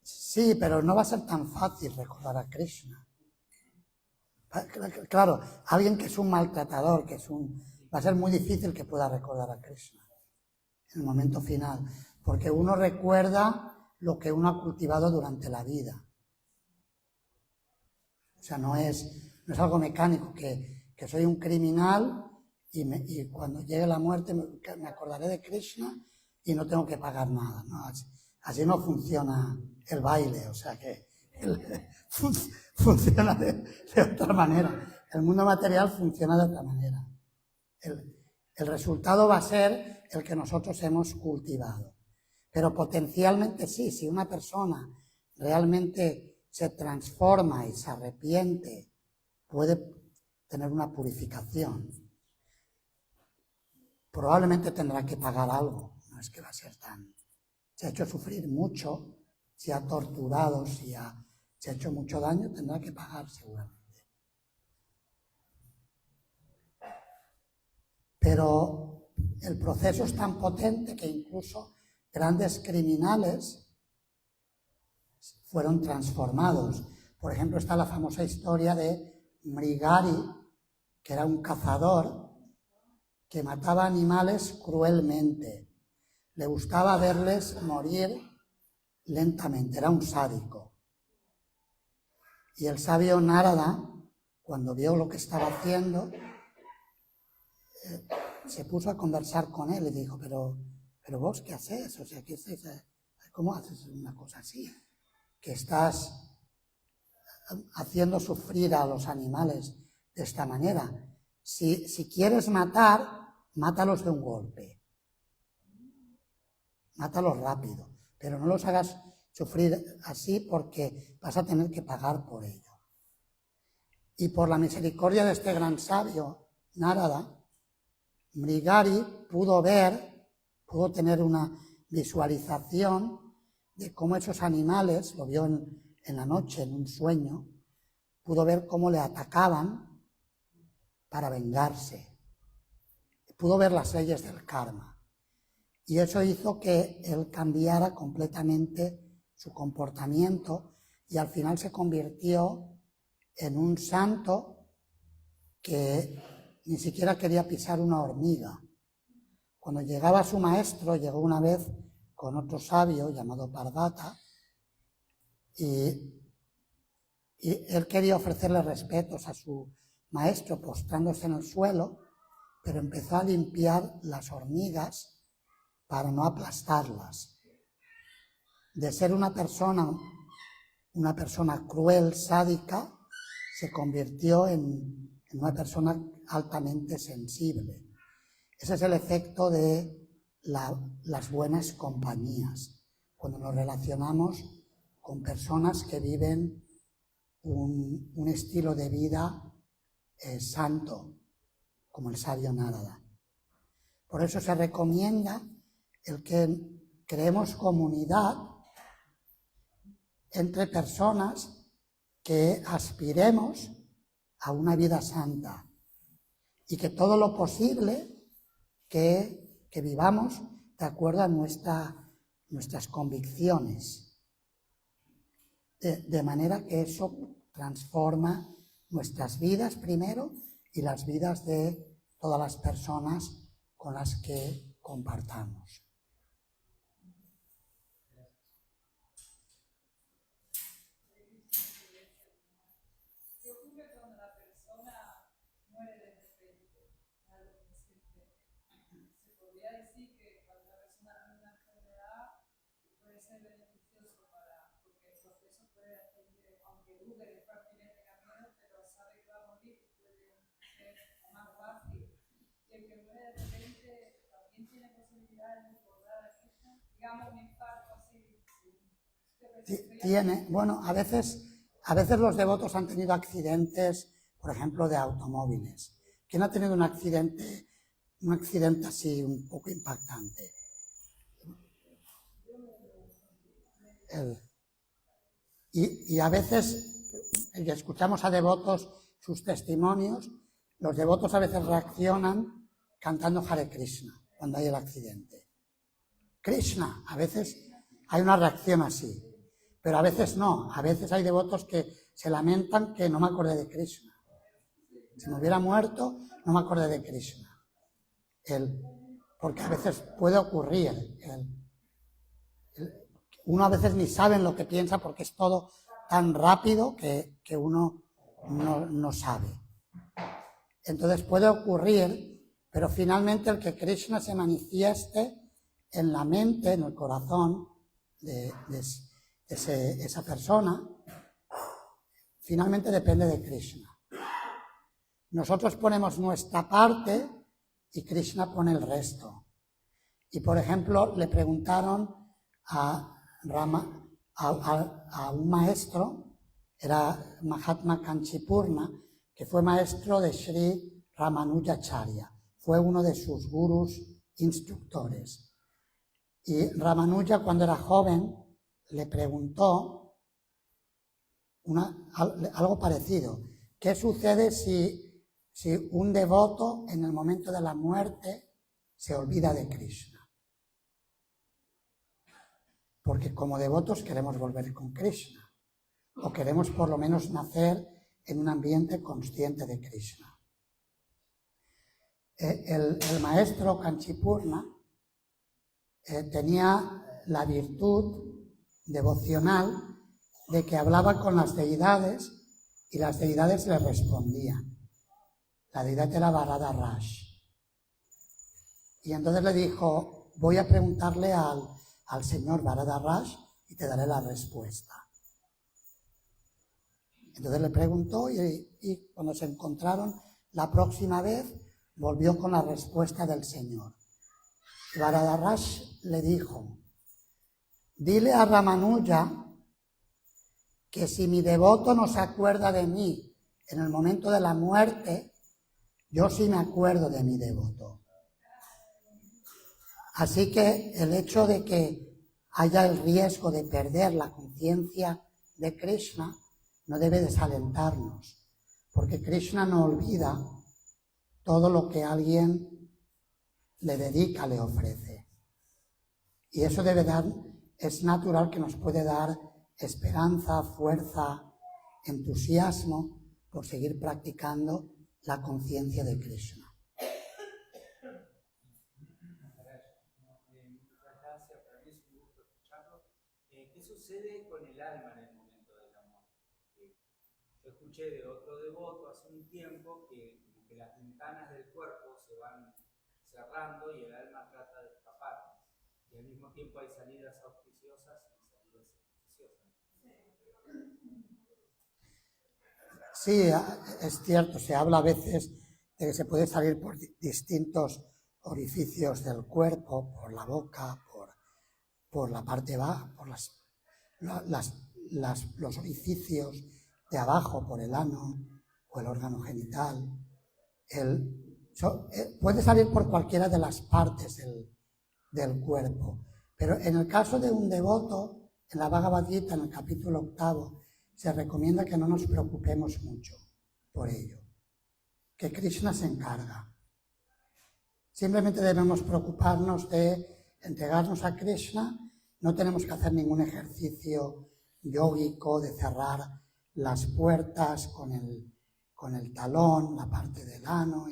Sí, pero no va a ser tan fácil recordar a Krishna. Claro, alguien que es un maltratador, va a ser muy difícil que pueda recordar a Krishna en el momento final, porque uno recuerda lo que uno ha cultivado durante la vida. O sea, no es algo mecánico, que soy un criminal y cuando llegue la muerte me acordaré de Krishna y no tengo que pagar nada, ¿no? Así no funciona el baile, o sea que funciona de otra manera. El mundo material funciona de otra manera. El resultado va a ser el que nosotros hemos cultivado. Pero potencialmente sí, si una persona realmente se transforma y se arrepiente, puede tener una purificación. Probablemente tendrá que pagar algo, no es que va a ser tan... Se ha hecho sufrir mucho, se ha torturado, se ha hecho mucho daño, tendrá que pagar seguramente. Pero el proceso es tan potente que incluso grandes criminales fueron transformados. Por ejemplo, está la famosa historia de Mrigari, que era un cazador que mataba animales cruelmente. Le gustaba verles morir lentamente, era un sádico. Y el sabio Narada, cuando vio lo que estaba haciendo, se puso a conversar con él y dijo, pero vos, ¿qué haces? O sea, ¿cómo haces una cosa así? Que estás haciendo sufrir a los animales de esta manera. Si quieres matar, mátalos de un golpe. Mátalos rápido, pero no los hagas sufrir así porque vas a tener que pagar por ello. Y por la misericordia de este gran sabio, Narada, Mrigari pudo tener una visualización de cómo esos animales, lo vio en la noche, en un sueño, pudo ver cómo le atacaban para vengarse. Pudo ver las leyes del karma. Y eso hizo que él cambiara completamente su comportamiento y al final se convirtió en un santo que ni siquiera quería pisar una hormiga. Cuando llegaba su maestro, llegó una vez con otro sabio llamado Pardata y él quería ofrecerle respetos a su maestro postrándose en el suelo, pero empezó a limpiar las hormigas para no aplastarlas. De ser una persona cruel, sádica, se convirtió en una persona altamente sensible. Ese es el efecto de las buenas compañías, cuando nos relacionamos con personas que viven un estilo de vida santo, como el sabio Narada. Por eso se recomienda el que creemos comunidad entre personas que aspiremos a una vida santa y que todo lo posible que vivamos de acuerdo a nuestras convicciones, de manera que eso transforma nuestras vidas primero y las vidas de todas las personas con las que compartamos. ¿Qué ocurre cuando la persona muere de repente? Algo que siempre se podría decir que cuando la persona tiene una enfermedad puede ser beneficioso porque el proceso puede hacer, aunque dude de partir de camino, pero sabe que va a morir, puede ser más fácil. Y el que muere de repente también tiene posibilidad de recordar a Krishna, digamos un infarto así. Tiene, bueno, a veces los devotos han tenido accidentes, por ejemplo, de automóviles. ¿Quién ha tenido un accidente así un poco impactante? Y a veces, escuchamos a devotos sus testimonios, los devotos a veces reaccionan cantando Hare Krishna cuando hay el accidente. Krishna, a veces hay una reacción así. Pero a veces no, a veces hay devotos que se lamentan que no me acordé de Krishna. Si me hubiera muerto, no me acordé de Krishna. Porque a veces puede ocurrir. Uno a veces ni sabe en lo que piensa porque es todo tan rápido que uno no sabe. Entonces puede ocurrir, pero finalmente el que Krishna se manifieste en la mente, en el corazón de esa persona, finalmente depende de Krishna. Nosotros ponemos nuestra parte y Krishna pone el resto. Y por ejemplo, le preguntaron a un maestro, era Mahatma Kanchipurna, que fue maestro de Sri Ramanujacharya, fue uno de sus gurús instructores. Y Ramanuja, cuando era joven, le preguntó algo parecido. ¿Qué sucede si un devoto en el momento de la muerte se olvida de Krishna? Porque como devotos queremos volver con Krishna, o queremos por lo menos nacer en un ambiente consciente de Krishna. El maestro Kanchipurna tenía la virtud devocional de que hablaba con las deidades y las deidades le respondían. La deidad era Varada Rash. Y entonces le dijo, voy a preguntarle al señor Varada Rash y te daré la respuesta. Entonces le preguntó y cuando se encontraron la próxima vez, volvió con la respuesta del señor. Varada Rash le dijo, dile a Ramanuja que si mi devoto no se acuerda de mí en el momento de la muerte, yo sí me acuerdo de mi devoto. Así que el hecho de que haya el riesgo de perder la conciencia de Krishna no debe desalentarnos, porque Krishna no olvida todo lo que alguien le dedica, le ofrece. Y eso es natural que nos puede dar esperanza, fuerza, entusiasmo por seguir practicando la conciencia de Krishna. Muchas gracias, para mí es un gusto escucharlo. ¿Qué sucede con el alma en el momento del amor? Yo escuché de otro devoto hace un tiempo que las ventanas del cuerpo se van cerrando y el alma trata de escapar. Y al mismo tiempo hay salidas auspiciosas y salidas inauspiciosas. Sí, es cierto, se habla a veces de que se puede salir por distintos orificios del cuerpo, por la boca, por la parte baja, por los orificios de abajo, por el ano o el órgano genital. Puede salir por cualquiera de las partes del cuerpo, pero en el caso de un devoto, en la Bhagavad Gita, en el capítulo 8, se recomienda que no nos preocupemos mucho por ello, que Krishna se encarga. Simplemente debemos preocuparnos de entregarnos a Krishna, no tenemos que hacer ningún ejercicio yógico de cerrar las puertas con el talón, la parte del ano,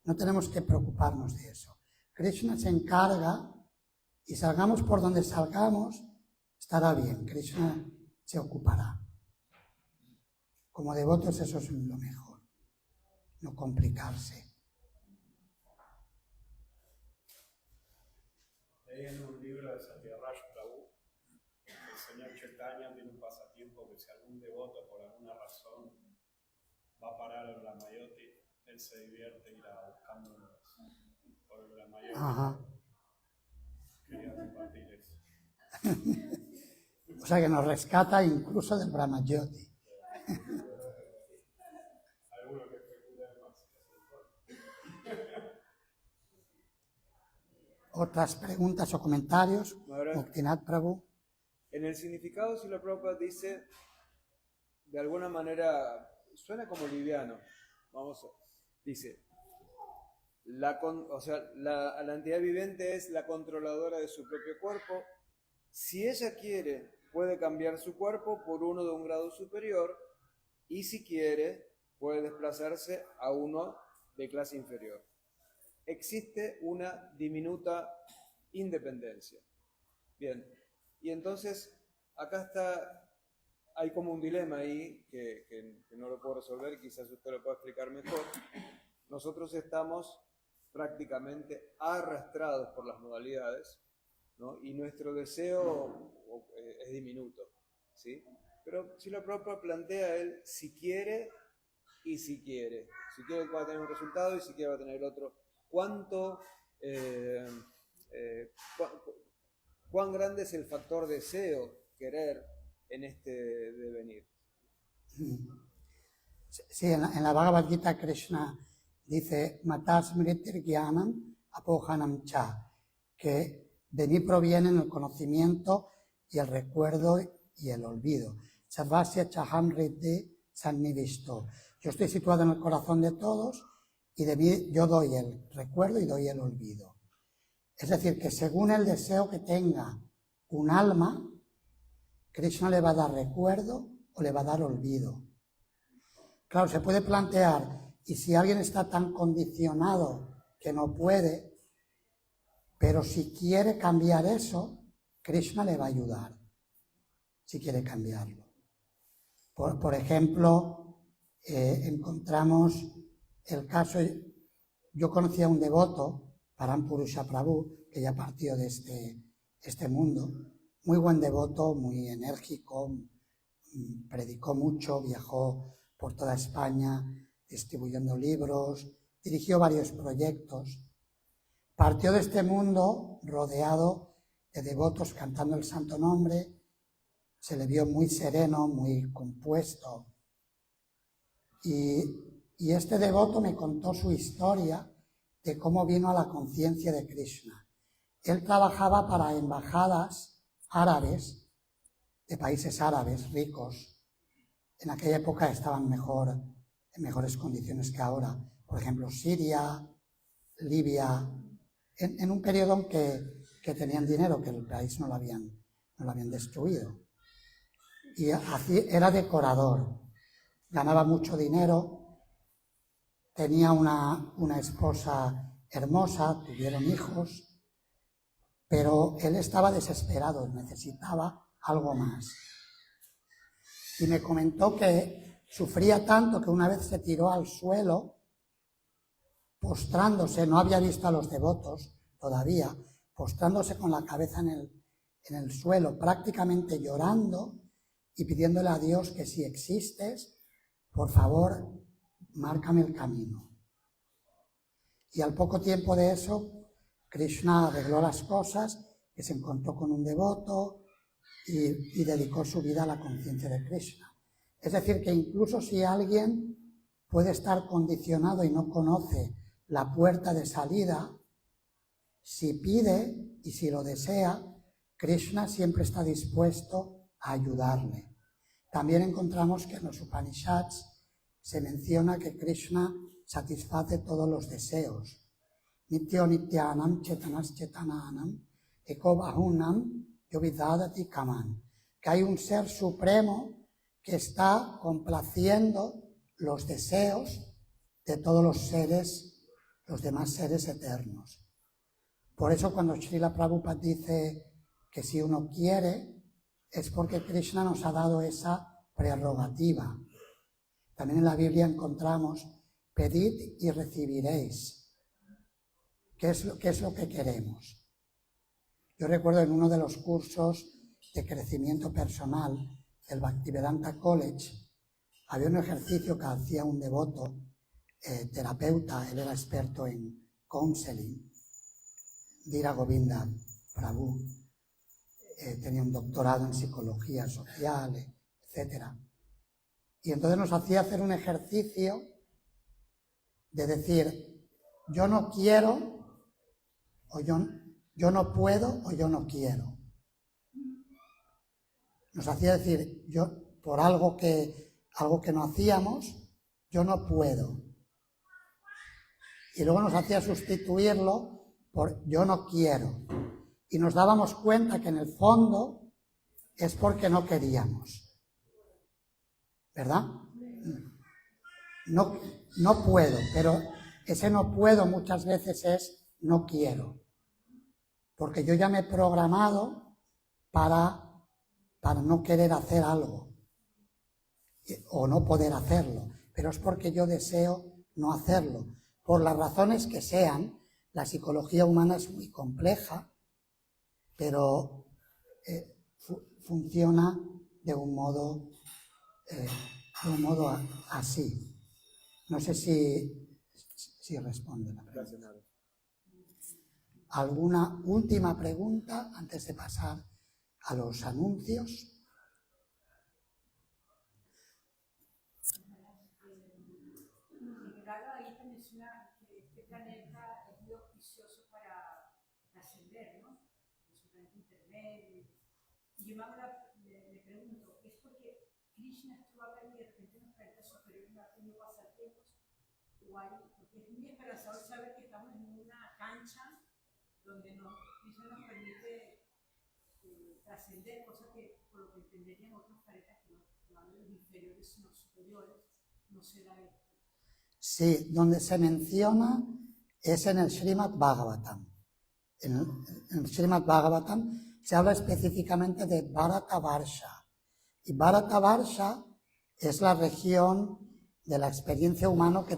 no tenemos que preocuparnos de eso. Krishna se encarga y salgamos por donde salgamos, estará bien, Krishna se ocupará. Como devotos eso es lo mejor, no complicarse. Leí en un libro de Satyaraj Prabhu, el señor Chaitanya tiene un pasatiempo que si algún devoto por alguna razón va a parar al Brahmayoti, él se divierte irá buscándolos por el Brahmayoti. Ajá. Quería compartir eso. O sea que nos rescata incluso del Brahmayoti. Algunos que especulan más. ¿Otras preguntas o comentarios? Muktinat Prabhu. En el significado, Srila Prabhupada dice, de alguna manera, suena como liviano. Dice, la entidad viviente es la controladora de su propio cuerpo. Si ella quiere, puede cambiar su cuerpo por uno de un grado superior, y si quiere, puede desplazarse a uno de clase inferior. Existe una diminuta independencia. Bien, y entonces acá hay como un dilema ahí que no lo puedo resolver, quizás usted lo pueda explicar mejor. Nosotros estamos prácticamente arrastrados por las modalidades, ¿no? Y nuestro deseo es diminuto, ¿sí? Pero si la propia plantea él si quiere y si quiere. Si quiere va a tener un resultado y si quiere va a tener el otro. ¿Cuán grande es el factor deseo, querer, en este devenir? Sí, en la Bhagavad Gita Krishna dice Matas Smritir Gyanam Apohanam Cha, que de mí provienen el conocimiento y el recuerdo y el olvido. Sarvasya Chaham Riddhi Sannivisto. Yo estoy situado en el corazón de todos y de mí yo doy el recuerdo y doy el olvido. Es decir, que según el deseo que tenga un alma, Krishna le va a dar recuerdo o le va a dar olvido. Claro, se puede plantear, y si alguien está tan condicionado que no puede, pero si quiere cambiar eso, Krishna le va a ayudar, si quiere cambiarlo. Por ejemplo, encontramos el caso, yo conocí a un devoto, Param Purusha Prabhu, que ya partió de este mundo, muy buen devoto, muy enérgico, predicó mucho, viajó por toda España distribuyendo libros, dirigió varios proyectos. Partió de este mundo rodeado de devotos cantando el santo nombre, se le vio muy sereno, muy compuesto. Y este devoto me contó su historia de cómo vino a la conciencia de Krishna. Él trabajaba para embajadas árabes, de países árabes ricos. En aquella época estaban en mejores condiciones que ahora. Por ejemplo, Siria, Libia, en un periodo en que tenían dinero, que el país no lo habían destruido. Y así era decorador, ganaba mucho dinero, tenía una esposa hermosa, tuvieron hijos, pero él estaba desesperado, necesitaba algo más. Y me comentó que sufría tanto que una vez se tiró al suelo, postrándose, no había visto a los devotos todavía, postrándose con la cabeza en el suelo, prácticamente llorando y pidiéndole a Dios que si existes, por favor, márcame el camino. Y al poco tiempo de eso, Krishna arregló las cosas, que se encontró con un devoto y dedicó su vida a la conciencia de Krishna. Es decir, que incluso si alguien puede estar condicionado y no conoce la puerta de salida, si pide y si lo desea, Krishna siempre está dispuesto a ayudarle. También encontramos que en los Upanishads se menciona que Krishna satisface todos los deseos. Nityo nityanam chetanas chetananam eko bahunam yovidadati kaman. Que hay un ser supremo que está complaciendo los deseos de todos los seres, los demás seres eternos. Por eso cuando Srila Prabhupada dice que si uno quiere, es porque Krishna nos ha dado esa prerrogativa. También en la Biblia encontramos, pedid y recibiréis. ¿Qué es lo que queremos? Yo recuerdo en uno de los cursos de crecimiento personal del Bhaktivedanta College, había un ejercicio que hacía un devoto, terapeuta, él era experto en counseling, Dhira Govinda Prabhu, tenía un doctorado en psicología social, etc. Y entonces nos hacía hacer un ejercicio de decir, yo no quiero, o yo no puedo, o yo no quiero. Nos hacía decir, yo por algo que no hacíamos, yo no puedo. Y luego nos hacía sustituirlo por yo no quiero. Y nos dábamos cuenta que en el fondo es porque no queríamos. ¿Verdad? no puedo, pero ese no puedo muchas veces es no quiero. Porque yo ya me he programado para no querer hacer algo o no poder hacerlo, pero es porque yo deseo no hacerlo. Por las razones que sean, la psicología humana es muy compleja, pero funciona de un modo así. No sé si responde la pregunta. Gracias, Mario. ¿Alguna última pregunta antes de pasar a los anuncios? Ahí te menciona que este planeta es muy auspicioso para trascender, ¿no? Es un planeta intermedio. Y yo me pregunto, ¿es porque Krishna estuvo acá y de repente en los planetas superiores no ha tenido pasatiempos? ¿O hay? Porque es muy esperanzador saber que estamos en una cancha donde Krishna nos permite trascender, cosas que por lo que entenderían otros planetas que no hablan los inferiores sino superiores, no se da esto. Sí, donde se menciona es en el Srimad Bhagavatam. En el Srimad Bhagavatam se habla específicamente de Bharatavarsha. Y Bharatavarsha es la región de la experiencia humana que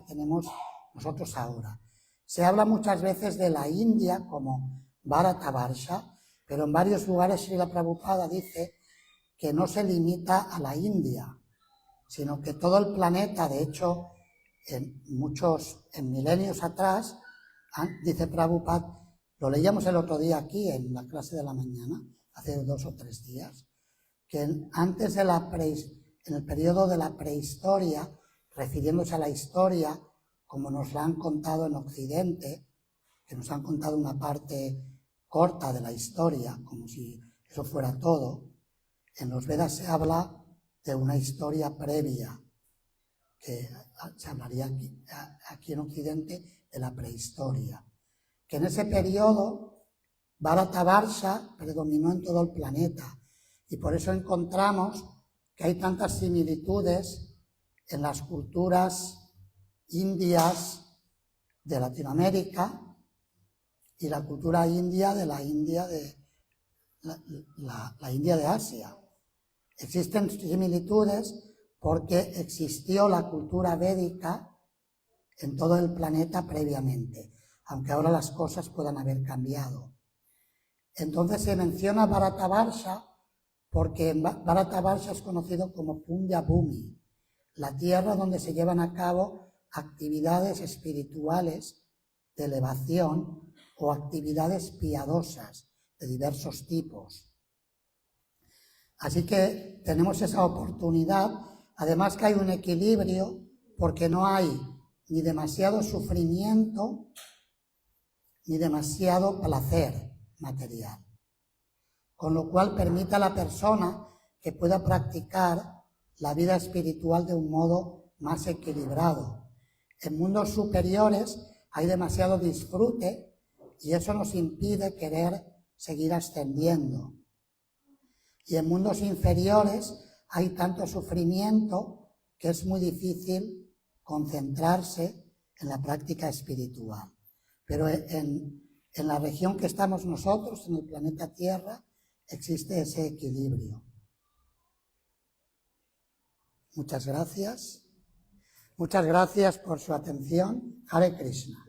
tenemos nosotros ahora. Se habla muchas veces de la India como Bharatavarsha, pero en varios lugares Srila Prabhupada dice que no se limita a la India, sino que todo el planeta, de hecho, en milenios atrás, dice Prabhupada, lo leíamos el otro día aquí en la clase de la mañana, hace 2 o 3 días, que antes de en el periodo de la prehistoria, refiriéndose a la historia, como nos la han contado en Occidente, que nos han contado una parte corta de la historia, como si eso fuera todo, en los Vedas se habla de una historia previa, que se hablaría aquí en Occidente de la prehistoria, que en ese periodo Bharatavarsha predominó en todo el planeta y por eso encontramos que hay tantas similitudes en las culturas indias de Latinoamérica y la cultura india de la India de Asia. Existen similitudes porque existió la cultura védica en todo el planeta previamente, aunque ahora las cosas puedan haber cambiado. Entonces se menciona Bharatavarsha porque Bharatavarsha es conocido como Punya Bhumi, la tierra donde se llevan a cabo actividades espirituales de elevación o actividades piadosas de diversos tipos. Así que tenemos esa oportunidad, además que hay un equilibrio porque no hay ni demasiado sufrimiento ni demasiado placer material, con lo cual permite a la persona que pueda practicar la vida espiritual de un modo más equilibrado. En mundos superiores hay demasiado disfrute y eso nos impide querer seguir ascendiendo. Y en mundos inferiores hay tanto sufrimiento que es muy difícil concentrarse en la práctica espiritual. Pero en la región que estamos nosotros, en el planeta Tierra, existe ese equilibrio. Muchas gracias. Muchas gracias por su atención. Hare Krishna.